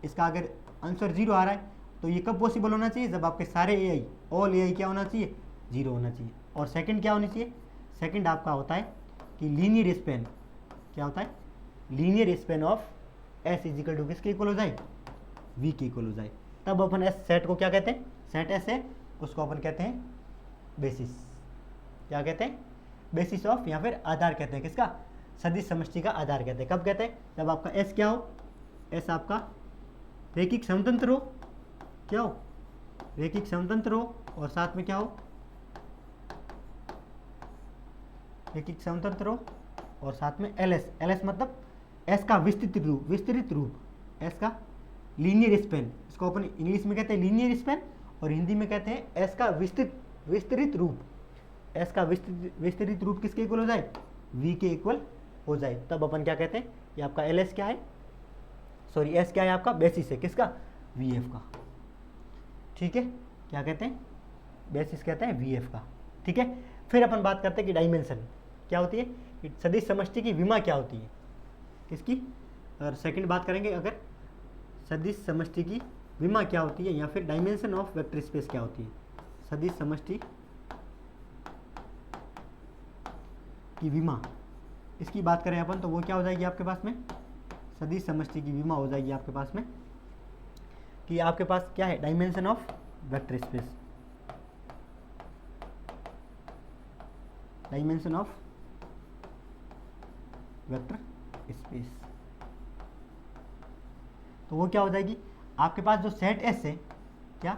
इसका अगर आंसर 0 आ रहा है तो ये कब पॉसिबल होना चाहिए, जब आपके सारे AI ऑल AI क्या होना चाहिए, 0 होना चाहिए। और सेकंड क्या होनी चाहिए, सेकंड आपका होता है कि लीनियर स्पेन, क्या होता है, linear span of S is equal to किसके इक्वल हो जाए, वी के इक्वल हो जाए, तब अपन एस सेट को क्या कहते हैं, सेट एस है उसको अपन कहते हैं बेसिस। क्या कहते हैं, बेसिस ऑफ, या फिर आधार कहते हैं किसका, सदिश समष्टि का आधार कहते हैं। कब कहते हैं, जब आपका एस क्या हो, एस आपका रैखिक समतंत्र हो, क्या हो, रैखिक समतंत्र हो, और साथ में क्या हो, रैखिक समतंत्र हो, और साथ में एल एस, एल एस मतलब एस का विस्तृत रूप, विस्तृत रूप, एस का लीनियर स्पेन, इसको अपन इंग्लिश में कहते हैं लीनियर स्पेन, और हिंदी में कहते हैं एस का विस्तृत रूप, एस का विस्तृत रूप किसके इक्वल हो जाए, वी के इक्वल हो जाए, तब अपन क्या कहते हैं, ये आपका एल एस क्या है, सॉरी एस क्या है आपका, बेसिस है किसका, वी एफ का। ठीक है, क्या कहते हैं, बेसिस कहते हैं वी एफ का। ठीक है, फिर अपन बात करते हैं कि डायमेंशन क्या होती है, कि सदिश समष्टि की विमा क्या होती है, किसकी, और सेकंड बात करेंगे अगर सदिश समष्टि की विमा क्या होती है, या फिर डायमेंशन ऑफ वेक्टर स्पेस क्या होती है, सदिश समष्टि की विमा, इसकी बात करें अपन तो वो क्या हो जाएगी आपके पास में, सदिश समष्टि की विमा हो जाएगी आपके पास में, कि आपके पास क्या है, dimension of vector space, dimension of vector space, तो वो क्या हो जाएगी, आपके पास जो सेट एस है, क्या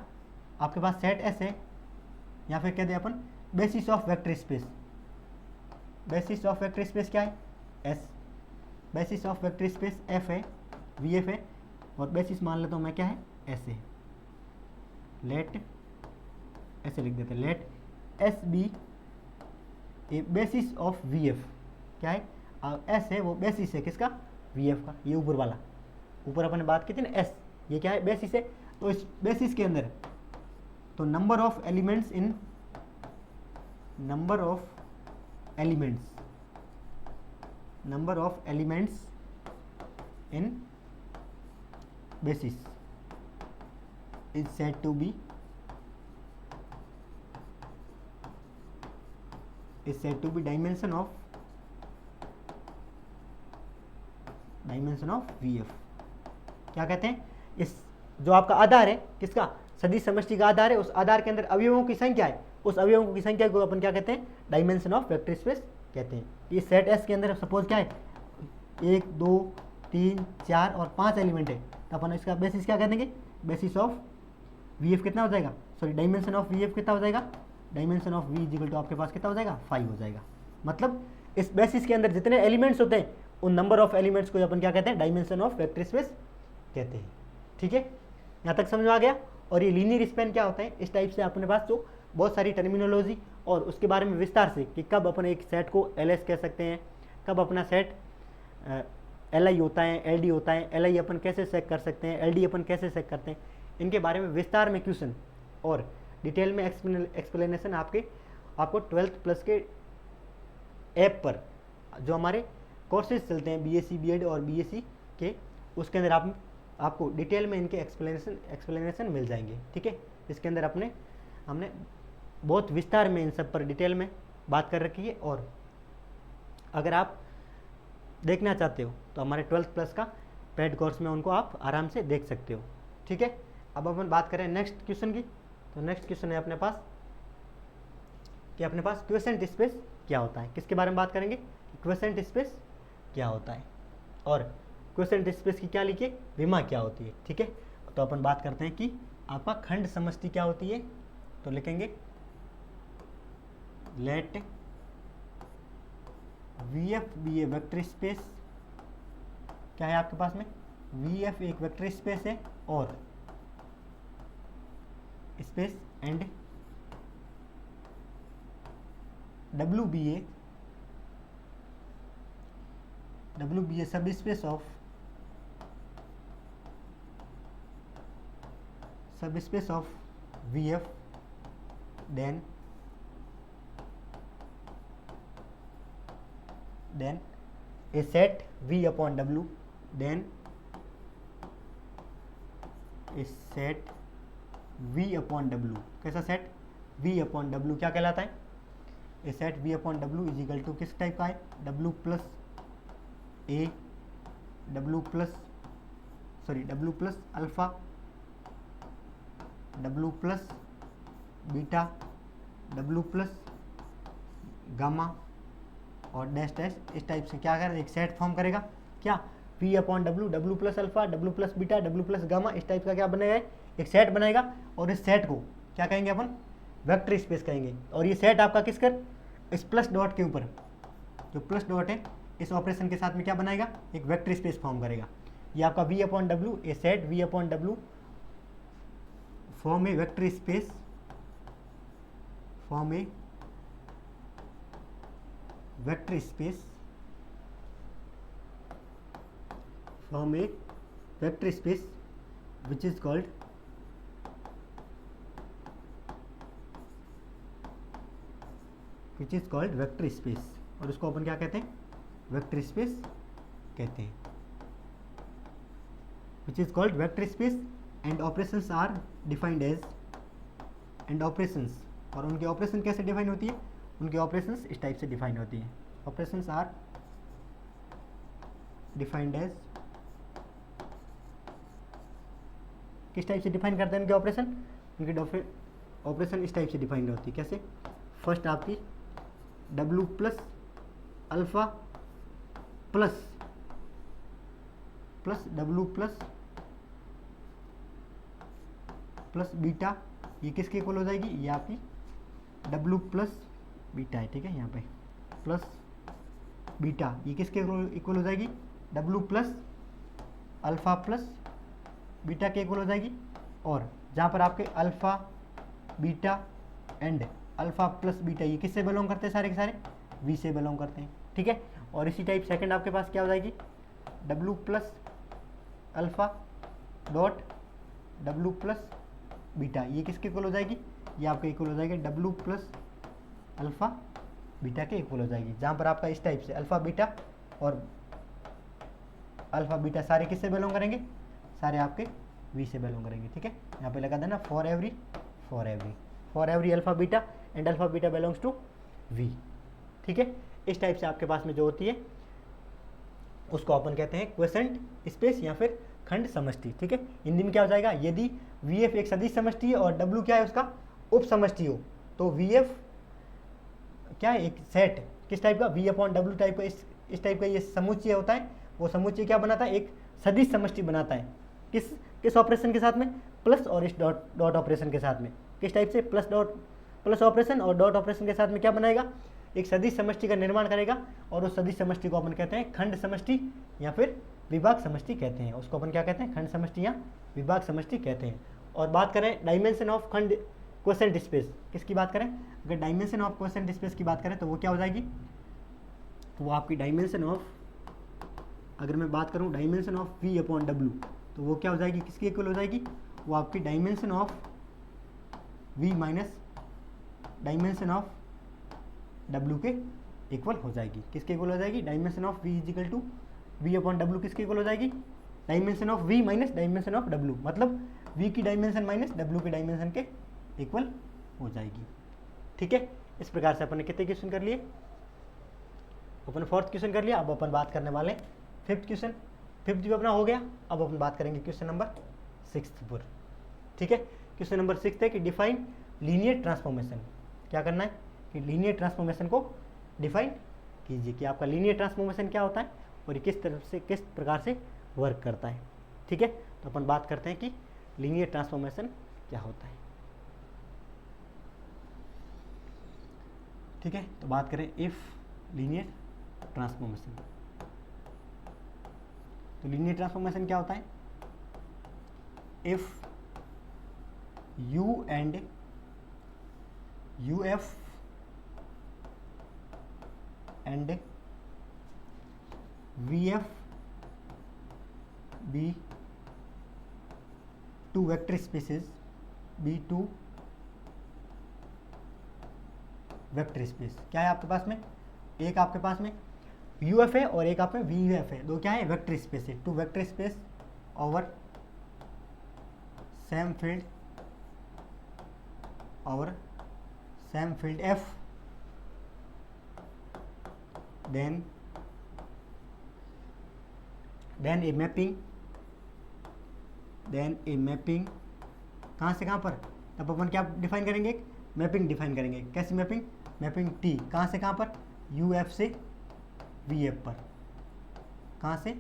आपके पास सेट एस है, या फिर कहते हैं अपन basis of vector space, basis of vector space क्या है, S, basis of vector space F है, वी एफ है, और बेसिस मान लेता हूँ मैं क्या है, एस है, लेट ऐसे लिख देते हैं, let S be a basis of V F, क्या है, एस है वो बेसिस है किसका, वी एफ का, ये ऊपर वाला, ऊपर अपन ने बात की थी ना एस, ये क्या है, बेसिस है, तो इस बेसिस के अंदर तो number of elements in, number of elements, number of elements in basis is said to be dimension of VF। क्या कहते हैं, इस जो आपका आधार है किसका, सदिश समष्टि का आधार है, उस आधार के अंदर अवयवों की संख्या है, उस अवयवों की संख्या को अपन क्या कहते हैं, डायमेंशन ऑफ वेक्टर स्पेस कहते हैं। ये सेट एस के अंदर सपोज क्या है, 1 2 3 4 और 5 एलिमेंट है, तो अपन इसका बेसिस क्या कह देंगे, बेसिस ऑफ वी एफ कितना हो जाएगा, sorry dimension of V F कितना हो जाएगा, dimension of V equal to आपके पास कितना हो जाएगा, 5 हो जाएगा। मतलब इस बेसिस के अंदर जितने एलिमेंट्स होते हैं उन नंबर ऑफ एलिमेंट्स को अपन क्या कहते हैं, डायमेंशन ऑफ वेक्टर स्पेस कहते हैं। ठीक है, यहाँ तक समझ में आ गया। और ये लीनियर स्पेन क्या होता है, इस टाइप से अपने पास जो बहुत सारी टर्मिनोलॉजी और उसके बारे में विस्तार से, कि कब अपन एक सेट को एल एस कह सकते हैं, कब अपना सेट एल आई होता है, एल डी होता है, एल आई अपन कैसे चेक कर सकते हैं, एल डी अपन कैसे चेक करते हैं, इनके बारे में विस्तार में क्वेश्चन और डिटेल में एक्सप्लेनेशन आपको 12th प्लस के ऐप पर जो हमारे कोर्सेज चलते हैं बीएससी बीएड और बीएससी के, उसके अंदर आपको डिटेल में इनके एक्सप्लेनेशन मिल जाएंगे। ठीक है, इसके अंदर हमने बहुत विस्तार में इन सब पर डिटेल में बात कर रखी है, और अगर आप देखना चाहते हो तो हमारे 12th प्लस का पेड कोर्स में उनको आप आराम से देख सकते हो। ठीक है, अब अपन बात करें नेक्स्ट क्वेश्चन की, तो नेक्स्ट क्वेश्चन है अपने पास कि अपने पास क्वेसेंट स्पेस क्या होता है, किसके बारे में बात करेंगे, क्वेसेंट स्पेस क्या होता है, और क्वेसेंट स्पेस की क्या लिखिए, विमा क्या होती है। ठीक है, तो अपन बात करते हैं कि आपका खंड समष्टि क्या होती है, तो लिखेंगे let V F be a vector space, क्या है आपके पास में, वी एफ एक वेक्टर स्पेस है, और space and W be a subspace of V F, then a set v upon w, then a set v upon w, कैसा set v upon w क्या कहलाता है, a set v upon w is equal to किस type का है, w plus a, w plus sorry W plus alpha, W plus beta, W plus gamma और dash dash, इस type से क्या करेगा, एक सेट फॉर्म करेगा। क्या, V upon W, W plus alpha, W plus beta, W plus gamma, इस type का क्या बनेगा, एक सेट बनेगा। और इस सेट को क्या कहेंगे अपन, वेक्टर स्पेस कहेंगे। और ये सेट आपका किस कर, इस प्लस डॉट के ऊपर, जो प्लस डॉट है इस ऑपरेशन के साथ में क्या बनाएगा, एक वेक्टर स्पेस फॉर्म करेगा। ये आपका V upon W, A set V upon W form A vector space, form A vector space, form A vector space which is called vector space. और उसको अपन क्या कहते हैं, वेक्टर स्पेस कहते हैं, which is called vector space. And operations are defined as, and operations, और उनके ऑपरेशन कैसे डिफाइन होती है, उनके ऑपरेशंस इस टाइप से डिफाइन होती है। ऑपरेशंस आर डिफाइंड एज, किस टाइप से डिफाइन करते हैं उनके ऑपरेशन, उनके ऑपरेशन इस टाइप से डिफाइन होती है। कैसे, फर्स्ट आपकी W plus alpha plus W plus beta, ये किसके इक्वल हो जाएगी, ये आपकी W प्लस बीटा है, ठीक है, यहाँ पे प्लस बीटा, ये किसके इक्वल हो जाएगी, W plus alpha plus beta के इक्वल हो जाएगी। और जहाँ पर आपके alpha beta and alpha plus beta, ये किससे बिलोंग करते हैं, सारे के सारे V से बिलोंग करते हैं, ठीक है। और इसी टाइप सेकंड आपके पास क्या हो जाएगी, W plus alpha dot W plus beta, ये किसके इक्वल हो जाएगी, ये आपके इक्वल हो जाएगी W प्लस अल्फा बीटा के इक्वल हो जाएगी। जहाँ पर आपका इस टाइप से अल्फा बीटा और अल्फा बीटा सारे किससे बिलोंग करेंगे, सारे आपके V से बिलोंग करेंगे, ठीक है। यहाँ पे लगा देना for every alpha beta and alpha beta belongs to V, ठीक है। इस टाइप से आपके पास में जो होती है उसको अपन कहते हैं क्वेसेंट स्पेस या फिर खंड समष्टि, ठीक है। हिंदी में क्या हो जाएगा, यदि VF एक सदिश समष्टि है और W क्या है उसका उप समष्टि हो, तो VF क्या है, एक सेट किस टाइप का, V अपॉन डब्ल्यू टाइप का, इस टाइप का ये समुच्चय होता है। वो समुच्चय क्या बनाता है, एक सदिश समष्टि बनाता है। किस ऑपरेशन के साथ में, प्लस और इस डॉट ऑपरेशन के साथ में, किस टाइप से, प्लस ऑपरेशन और डॉट ऑपरेशन के साथ में क्या बनाएगा, एक सदिश समष्टि का निर्माण करेगा। और उस सदिश समष्टि को अपन कहते हैं खंड समष्टि या फिर विभाग समष्टि कहते हैं। उसको अपन क्या कहते हैं, खंड समष्टि या विभाग समष्टि कहते हैं। और बात करें डायमेंशन ऑफ खंड क्वोशेंट स्पेस, किसकी बात करें, अगर डायमेंशन ऑफ क्वोशेंट स्पेस की बात करें तो वो क्या हो जाएगी, वो आपकी डायमेंशन ऑफ, अगर मैं बात करूं dimension of V upon W, तो वो क्या हो जाएगी, किसकी इक्वल हो जाएगी, वो आपकी dimension of V minus dimension of W के इक्वल हो जाएगी। किसके इक्वल हो जाएगी, dimension of V is equal to V upon W किसके इक्वल हो जाएगी, dimension of V minus dimension of W, मतलब V की डायमेंशन माइनस W की डायमेंशन के इक्वल हो जाएगी, ठीक है। इस प्रकार से अपन ने कितने क्वेश्चन कर लिए, अपन फोर्थ क्वेश्चन कर लिया। अब अपन बात करने वाले फिफ्थ क्वेश्चन, फिफ्थ भी अपना हो गया। अब अपन बात करेंगे क्वेश्चन नंबर 6 पर, ठीक है। क्वेश्चन नंबर 6 है कि डिफाइन लीनियर ट्रांसफॉर्मेशन। क्या करना है कि लीनियर ट्रांसफॉर्मेशन को डिफाइन कीजिए कि आपका लीनियर ट्रांसफॉर्मेशन क्या होता है और ये किस प्रकार से वर्क करता है, ठीक है। तो अपन बात करते हैं कि लीनियर ट्रांसफॉर्मेशन क्या होता है, ठीक है। तो बात करें इफ लीनियर ट्रांसफॉर्मेशन, तो लीनियर ट्रांसफॉर्मेशन क्या होता है, if U and UF and VF be two vector spaces, be two vector space. क्या है आपके पास में, एक आपके पास में UF है और एक आप में VF है, दो क्या है, वेक्टर स्पेस है। Two vector space over same field F, then a mapping then a mapping कहाँ से कहाँ पर, तब अपन क्या डिफाइन करेंगे, एक मैपिंग डिफाइन करेंगे। कैसी मैपिंग, मैपिंग टी कहाँ से कहाँ पर, यू एफ से वी एफ पर, कहाँ से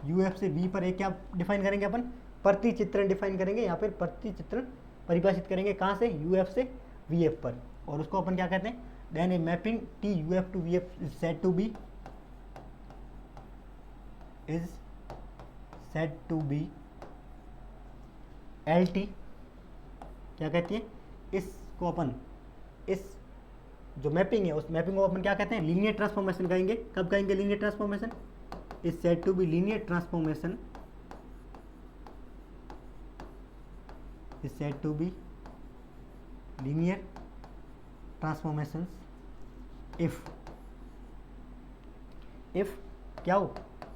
यू एफ से वी पर एक क्या डिफाइन करेंगे अपन, प्रति चित्रण डिफाइन करेंगे। यहाँ पर प्रति चित्रण परिभाषित करेंगे कहाँ से, यू एफ से वी एफ पर, और उसको अपन क्या कहते हैं, then a mapping T U F to V F is said to be L T, क्या कहती है, इसको अपन, इस जो मैपिंग है उस मैपिंग को अपन क्या कहते हैं, लीनियर ट्रांसफॉर्मेशन कहेंगे। कब कहेंगे linear transformation, is said to be linear transformation, is said to be linear transformation if क्या हो,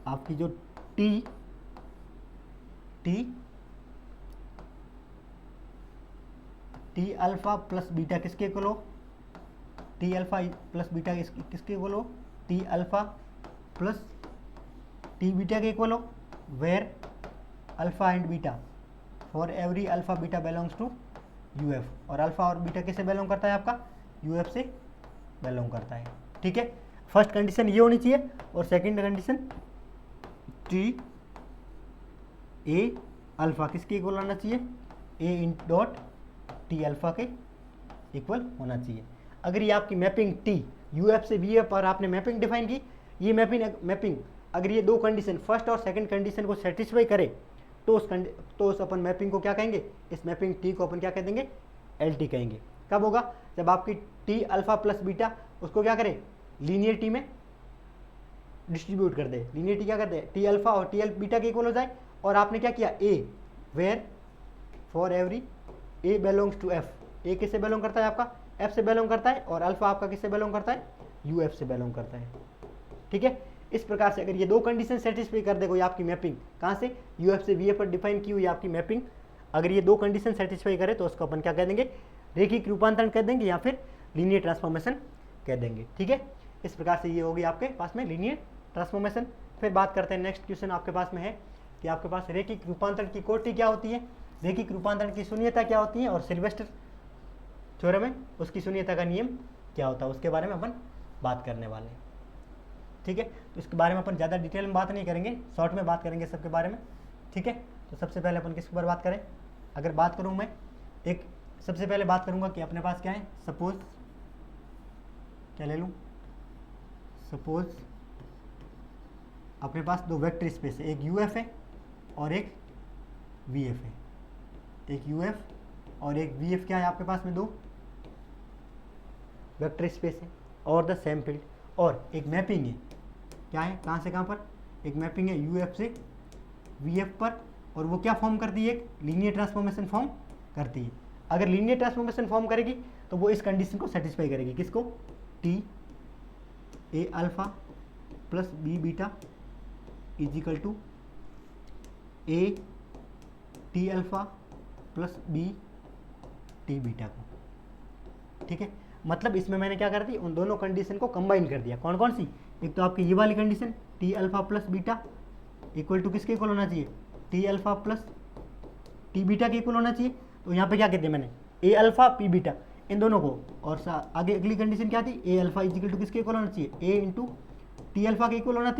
आपकी जो टी अल्फा प्लस बीटा किसके इक्वल हो, टी अल्फा प्लस बीटा किसके इक्वल हो, T alpha plus T beta के इक्वल हो, where alpha and beta for every alpha beta belongs to U F, और अल्फा और बीटा किससे बिलोंग करता है, आपका यू एफ से बिलोंग करता है। ठीक है, फर्स्ट कंडीशन ये होनी चाहिए, और second condition T a alpha किसके इक्वल होना चाहिए, ए इन डॉट टी अल्फा के इक्वल होना चाहिए। अगर ये आपकी मैपिंग टी यू एफ से वी एफ पर आपने मैपिंग डिफाइन की, ये मैपिंग अगर ये दो कंडीशन फर्स्ट और सेकंड कंडीशन को सेटिस्फाई करे तो उस अपन मैपिंग को क्या कहेंगे, इस मैपिंग टी को अपन क्या कह देंगे, एल टी कहेंगे। कब होगा, जब आपकी टी अल्फा प्लस बीटा उसको क्या करे, लीनियर टी में डिस्ट्रीब्यूट कर दे। लीनियर टी क्या करते हैं, टी अल्फा और टी एल बीटा के इक्वल हो जाए, और आपने क्या किया, A where for every A belongs to F, A किससे बिलोंग करता है, आपका एफ से बिलोंग करता है, और अल्फा आपका किससे बिलोंग करता है, यू एफ से बिलोंग करता है। ठीक है, इस प्रकार से अगर ये दो कंडीशन सेटिस्फाई कर दे कोई आपकी मैपिंग, कहाँ से, यू एफ से वी एफ पर डिफाइन की हुई आपकी मैपिंग, अगर ये दो कंडीशन सेटिस्फाई करे तो उसको अपन क्या कह देंगे, रेखिक रूपांतरण कह देंगे, या फिर लीनियर ट्रांसफॉर्मेशन कह देंगे। ठीक है, इस प्रकार से ये होगी आपके पास में लीनियर ट्रांसफॉर्मेशन। फिर बात करते हैं, नेक्स्ट क्वेश्चन आपके पास में है कि आपके पास रेखिक रूपांतरण की कोटि क्या होती है, रेखिक रूपांतरण की शून्यता क्या होती है, और सिल्वेस्टर थ्योरम में उसकी शून्यता का नियम क्या होता है, उसके बारे में अपन बात करने वाले हैं। ठीक है, तो इसके बारे में अपन ज़्यादा डिटेल में बात नहीं करेंगे, शॉर्ट में बात करेंगे सबके बारे में। ठीक है, तो सबसे पहले अपन किसके ऊपर बात करें, अगर बात करूँ मैं एक, सबसे पहले बात करूँगा कि अपने पास क्या है, सपोज क्या ले लूँ, सपोज अपने पास दो वेक्टर स्पेस है, एक यू एफ है और एक वी एफ है, एक यू एफ और एक वी एफ क्या है आपके पास में, दो वेक्टर स्पेस है और द सेम फील्ड, और एक मैपिंग है, क्या है, कहाँ से कहाँ पर, एक मैपिंग है यू एफ से वी एफ पर, और वो क्या फॉर्म करती है, एक लीनियर ट्रांसफॉर्मेशन फॉर्म करती है। अगर लीनियर ट्रांसफॉर्मेशन फॉर्म करेगी तो वो इस कंडीशन को सेटिस्फाई करेगी, किसको, T a alpha plus b beta is equal to a T alpha plus b T beta को। ठीक है, मतलब इसमें मैंने क्या कर दी, उन दोनों कंडीशन को कंबाइन कर दिया। कौन कौन सी, एक तो आपकी ये वाली condition T alpha plus beta equal to किसके इक्वल होना चाहिए, T alpha plus T beta के इक्वल होना चाहिए। तो यहाँ पे क्या कहते हैं मैंने, ए अल्फा पी बीटा इन दोनों को, और आगे अगली कंडीशन क्या थी, a alpha is equal to किसके इक्वल होना चाहिए, ए इंटू टी अल्फा के इक्वल होना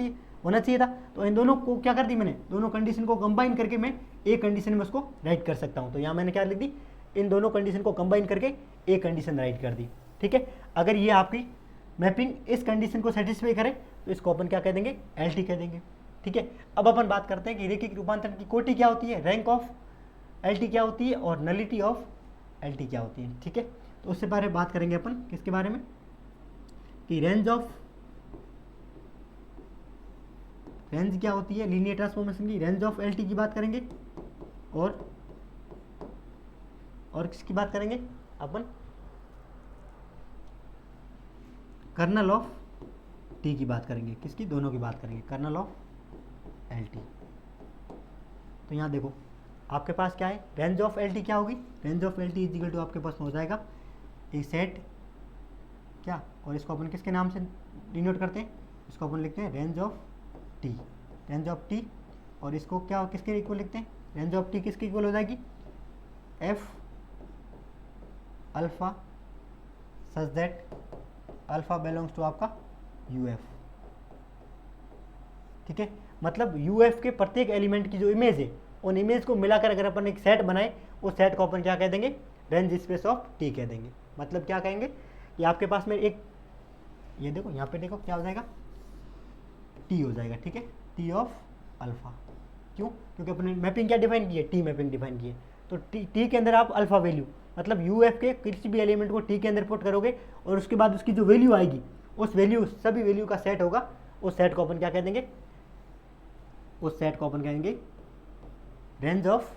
चाहिए था। तो इन दोनों को क्या कर दी मैंने, दोनों कंडीशन को कंबाइन करके मैं एक कंडीशन में उसको राइट कर सकता हूँ। तो यहाँ मैंने क्या लिख दी, इन दोनों कंडीशन को कंबाइन करके एक कंडीशन राइट कर दी। ठीक है, अगर ये आपकी मैपिंग इस कंडीशन को सेटिस्फाई करे तो इसको अपन क्या कह देंगे, एल टी कह देंगे। ठीक है, अब अपन बात करते हैं कि रेखिक रूपांतरण की कोटि क्या होती है, रैंक ऑफ एल टी क्या होती है, और नलिटी ऑफ एल टी क्या होती है। ठीक है, तो उससे पहले बात करेंगे अपन किसके बारे में, कि रेंज क्या होती है लीनियर ट्रांसफॉर्मेशन की, रेंज ऑफ एल टी की बात करेंगे, और किसकी बात करेंगे अपन, कर्नल ऑफ टी की बात करेंगे, किसकी, दोनों की बात करेंगे, कर्नल ऑफ एल टी। तो यहाँ देखो आपके पास क्या है, रेंज ऑफ एल टी क्या होगी, range of L T is equal to आपके पास हो जाएगा ए सेट क्या, और इसको अपन किसके नाम से डिनोट करते हैं, इसको अपन लिखते हैं range of T, range of T, और इसको क्या किसके इक्वल लिखते हैं, रेंज ऑफ टी किसकी इक्वल हो जाएगी, F alpha such that alpha belongs to आपका यू एफ। ठीक है, मतलब यू एफ के प्रत्येक एलिमेंट की जो इमेज है उन इमेज को मिलाकर अगर अपन एक सेट बनाए उस सेट को अपन क्या कह देंगे, रेंज स्पेस ऑफ टी कह देंगे। मतलब क्या कहेंगे कि आपके पास में एक, ये देखो यहाँ पे देखो क्या हो जाएगा, टी हो जाएगा। ठीक है, टी ऑफ अल्फा, क्यों, क्योंकि अपने मैपिंग क्या डिफाइन की है, टी मैपिंग डिफाइन की है। तो टी के अंदर आप अल्फा वैल्यू, मतलब यू एफ के किसी भी एलिमेंट को टी के अंदर पुट करोगे और उसके बाद उसकी जो वैल्यू आएगी उस वैल्यू, सभी वैल्यू का सेट होगा, उस सेट को अपन क्या कह देंगे, उस सेट को अपन कहेंगे रेंज ऑफ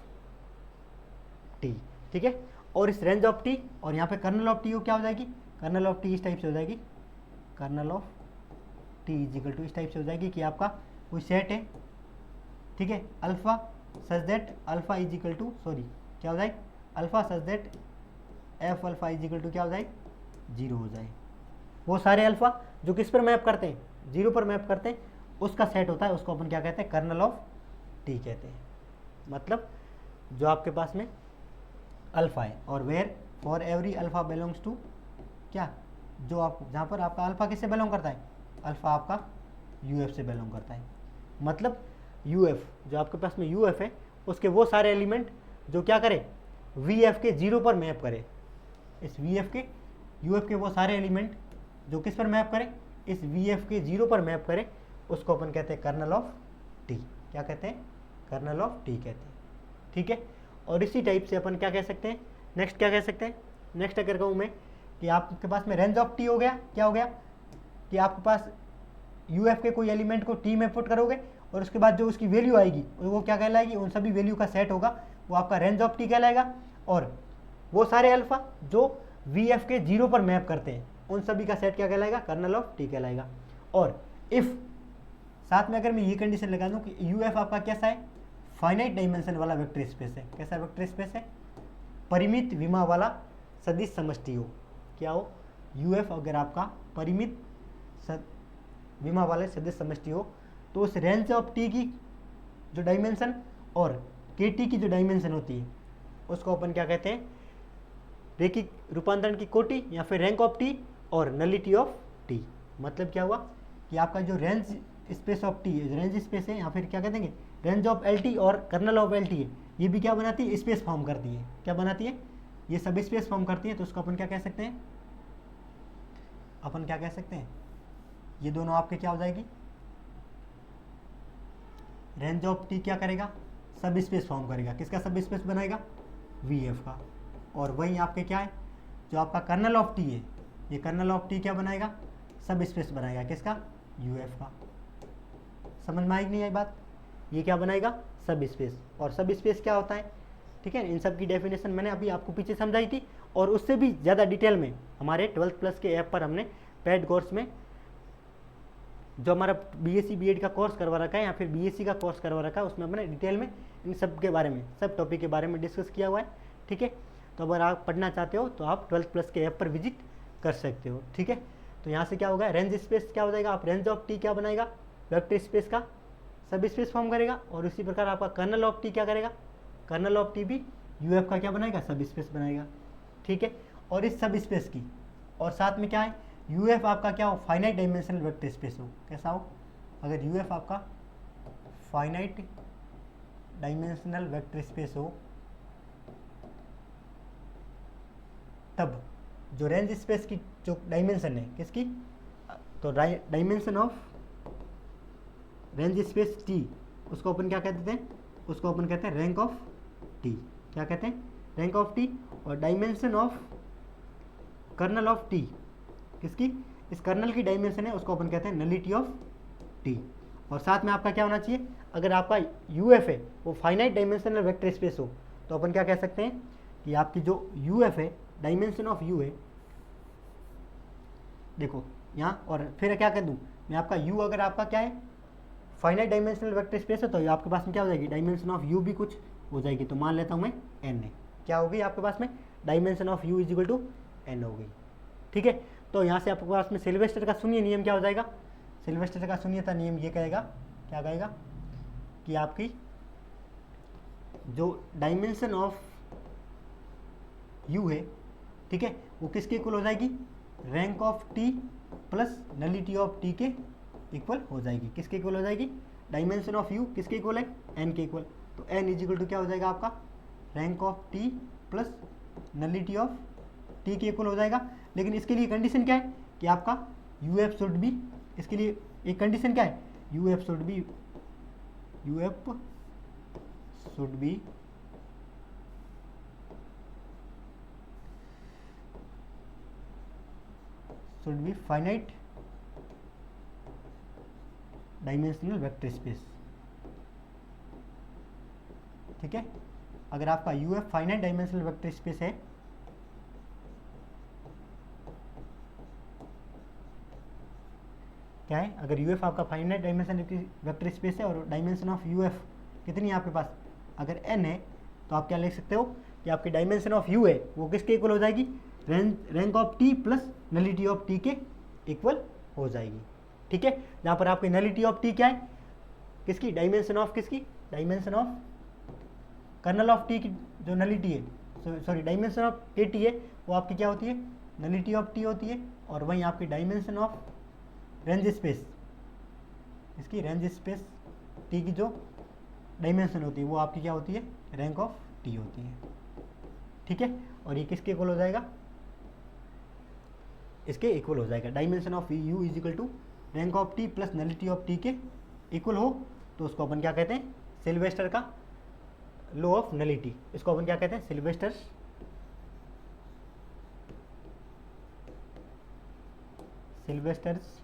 टी। ठीक है, और इस रेंज ऑफ टी और यहाँ पे कर्नल ऑफ टी क्या हो जाएगी, कर्नल ऑफ टी इस टाइप से हो जाएगी, kernel of T is equal to इस टाइप से हो जाएगी कि आपका कोई सेट है, ठीक है, alpha such that alpha is equal to, sorry क्या हो जाए, alpha such that F alpha is equal to क्या हो जाए, 0 हो जाए। वो सारे अल्फा जो किस पर मैप करते हैं, 0 पर मैप करते हैं, उसका सेट होता है, उसको अपन क्या कहते हैं, कर्नल ऑफ टी कहते हैं। मतलब जो आपके पास में अल्फा है और where for every alpha belongs to क्या, जो आप जहाँ पर आपका अल्फा किससे बिलोंग करता है, अल्फा आपका यू एफ से बिलोंग करता है। मतलब यू एफ, जो आपके पास में यू एफ है उसके वो सारे एलिमेंट जो क्या करे, वी एफ के 0 पर मैप करे। इस वी एफ के, यू एफ के वो सारे एलिमेंट जो किस पर मैप करे, इस वी एफ के 0 पर मैप करे, उसको अपन कहते हैं कर्नल ऑफ टी। क्या कहते हैं, कर्नल ऑफ टी कहते हैं। ठीक है, और इसी टाइप से अपन क्या कह सकते हैं, नेक्स्ट क्या कह सकते हैं, नेक्स्ट अगर कहूँ मैं कि आपके पास में रेंज ऑफ टी हो गया, क्या हो गया कि आपके पास यू एफ के कोई एलिमेंट को टी में पुट करोगे और उसके बाद जो उसकी वैल्यू आएगी वो क्या कहलाएगी, उन सभी वैल्यू का सेट होगा, वो आपका रेंज ऑफ टी कहलाएगा। और वो सारे अल्फा जो वी एफ के 0 पर मैप करते हैं उन सभी का सेट क्या कहलाएगा, कर्नल ऑफ टी कहलाएगा। और इफ़ साथ में अगर मैं ये कंडीशन लगा दूं कि यू एफ आपका कैसा है, फाइनाइट डायमेंशन वाला वेक्टर स्पेस है। कैसा वेक्टर स्पेस है, परिमित विमा वाला सदिश समष्टि हो। क्या हो, यू एफ अगर आपका परिमित विमा वाले सदिश समष्टि हो तो उस रेंज ऑफ टी की जो डायमेंशन और के टी की जो डायमेंशन होती है उसको अपन क्या कहते हैं, रेखिक रूपांतरण की कोटि या फिर रैंक ऑफ टी और नलिटी ऑफ टी। मतलब क्या हुआ कि आपका जो रेंज स्पेस ऑफ टी है, रेंज स्पेस है, या फिर क्या कहते हैं रेंज ऑफ एल टी और कर्नल ऑफ एल टी है, ये भी क्या बनाती है, स्पेस फॉर्म करती है। क्या बनाती है, ये सब स्पेस फॉर्म करती है। तो उसको अपन क्या कह सकते हैं, अपन क्या कह सकते हैं, ये दोनों आपके क्या हो जाएगी, रेंज ऑफ टी क्या करेगा, सब स्पेस फॉर्म करेगा। किसका सब स्पेस बनाएगा, वी एफ का। और वही आपके क्या है, जो आपका कर्नल ऑफ टी है, ये कर्नल ऑफ टी क्या बनाएगा, सब स्पेस बनाएगा। किसका, यू एफ का। समझ में आई नहीं आई बात, ये क्या बनाएगा, सब स्पेस। और सब स्पेस क्या होता है, ठीक है, इन सब की डेफिनेशन मैंने अभी आपको पीछे समझाई थी, और उससे भी ज़्यादा डिटेल में हमारे 12th प्लस के ऐप पर हमने पेड कोर्स में जो हमारा बीएससी बीएड का कोर्स करवा रखा है या फिर बीएससी का कोर्स करवा रखा है, उसमें हमने डिटेल में इन सब के बारे में, सब टॉपिक के बारे में डिस्कस किया हुआ है। ठीक है, तो अगर आप पढ़ना चाहते हो तो आप 12th प्लस के ऐप पर विजिट कर सकते हो। ठीक है, तो यहाँ से क्या होगा, रेंज स्पेस क्या हो जाएगा, आप रेंज ऑफ टी क्या बनाएगा, वेक्टर स्पेस का सब स्पेस फॉर्म करेगा। और उसी प्रकार आपका कर्नल ऑफ टी क्या करेगा, कर्नल ऑफ टी भी यू एफ का क्या बनाएगा, सब स्पेस बनाएगा। ठीक है, और इस सब स्पेस की और साथ में क्या है, यू एफ आपका क्या हो, फाइनाइट डायमेंशनल वेक्टर स्पेस हो। कैसा हो, अगर यू एफ आपका फाइनाइट डायमेंशनल वेक्टर स्पेस हो तब जो रेंज स्पेस की जो डायमेंशन है किसकी, तो dimension of range space T, उसको अपन क्या कहते हैं, उसको अपन कहते हैं रैंक ऑफ टी। क्या कहते हैं, रैंक ऑफ टी। और dimension of kernel of T, किसकी, इस कर्नल की डायमेंशन है, उसको अपन कहते हैं नलिटी ऑफ टी। और साथ में आपका क्या होना चाहिए, अगर आपका यू एफ है वो फाइनाइट डायमेंशनल वेक्टर स्पेस हो तो अपन क्या कह सकते हैं कि आपकी जो यू एफ है, डायमेंशन ऑफ यू है, देखो यहाँ, और फिर क्या कर दूँ मैं, आपका यू अगर आपका क्या है फाइनाइट डायमेंशनल वेक्टर स्पेस है तो आपके पास में क्या हो जाएगी, डायमेंशन ऑफ यू भी कुछ हो जाएगी। तो मान लेता हूँ मैं एन है, क्या होगी आपके पास में, dimension of U is equal to n हो गई। ठीक है, तो यहाँ से आपके पास में सिल्वेस्टर का शून्य नियम क्या हो जाएगा, सिल्वेस्टर का शून्यता नियम ये कहेगा, क्या कहेगा कि आपकी जो डायमेंशन ऑफ यू है, ठीक है, वो किसके इक्वल हो जाएगी, rank of T plus nullity of T के इक्वल हो जाएगी। किसके इक्वल हो जाएगी, डायमेंशन ऑफ यू किसके इक्वल है, एन के इक्वल। तो एन इज इक्वल टू क्या हो जाएगा आपका, rank of T plus nullity of T के इक्वल हो जाएगा। लेकिन इसके लिए कंडीशन क्या है कि आपका यू एफ शुड बी, इसके लिए एक कंडीशन क्या है, U F should be finite dimensional vector space. ठीक है, अगर आपका U F finite dimensional vector space है, क्या है, अगर यू एफ आपका फाइनाइट डायमेंशनल वेक्टर स्पेस है और डायमेंशन ऑफ यू एफ कितनी है आपके पास, अगर एन है, तो आप क्या लिख सकते हो कि आपकी डायमेंशन ऑफ यू है वो किसके इक्वल हो जाएगी, rank of T plus nullity of T के इक्वल हो जाएगी। ठीक है, जहाँ पर आपकी नलिटी ऑफ टी क्या है, किसकी, डायमेंशन ऑफ किसकी, dimension of kernel of T की जो नलिटी है, सॉरी डायमेंशन ऑफ के टी है, वो आपकी क्या होती है, नलिटी ऑफ टी होती है। और वहीं आपकी डायमेंशन ऑफ रेंज स्पेस, इसकी रेंज स्पेस टी की जो डायमेंशन होती है वो आपकी क्या होती है, रैंक ऑफ टी होती है। ठीक है, और ये किसके इक्वल हो जाएगा, इसके इक्वल हो जाएगा। Dimension of U is equal to rank of T plus nullity of T के इक्वल हो, तो उसको अपन क्या कहते हैं, सिल्वेस्टर का लॉ ऑफ नलिटी। इसको अपन क्या कहते हैं, सिल्वेस्टर्स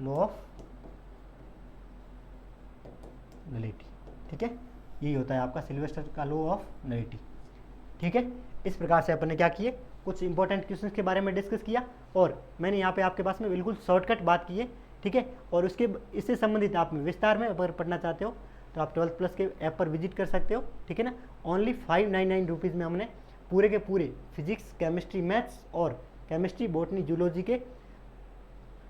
लॉ ऑफ नलिटी। ठीक है, यही होता है आपका सिल्वेस्टर का लॉ ऑफ नलिटी। ठीक है, इस प्रकार से अपन ने क्या किए, कुछ इंपॉर्टेंट क्वेश्चंस के बारे में डिस्कस किया, और मैंने यहाँ पे आपके पास में बिल्कुल शॉर्टकट बात की है। ठीक है, और उसके इससे संबंधित आप विस्तार में अगर पढ़ना चाहते हो तो आप 12th प्लस के ऐप पर विजिट कर सकते हो। ठीक है ना, ओनली 599 रुपीज़ में हमने पूरे के पूरे फिजिक्स, केमिस्ट्री, मैथ्स और केमिस्ट्री, बॉटनी, जूलॉजी के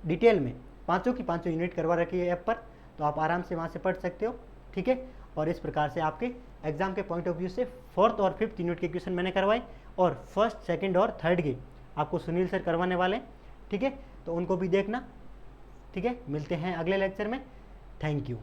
डिटेल में पाँचों की पाँचों यूनिट करवा रखी है ऐप पर, तो आप आराम से वहाँ से पढ़ सकते हो। ठीक है, और इस प्रकार से आपके एग्जाम के पॉइंट ऑफ व्यू से 4th और 5th यूनिट के क्वेश्चन मैंने करवाए, और 1st, 2nd और 3rd के आपको सुनील सर करवाने वाले हैं। ठीक है, तो उनको भी देखना। ठीक है, मिलते हैं अगले लेक्चर में। Thank you.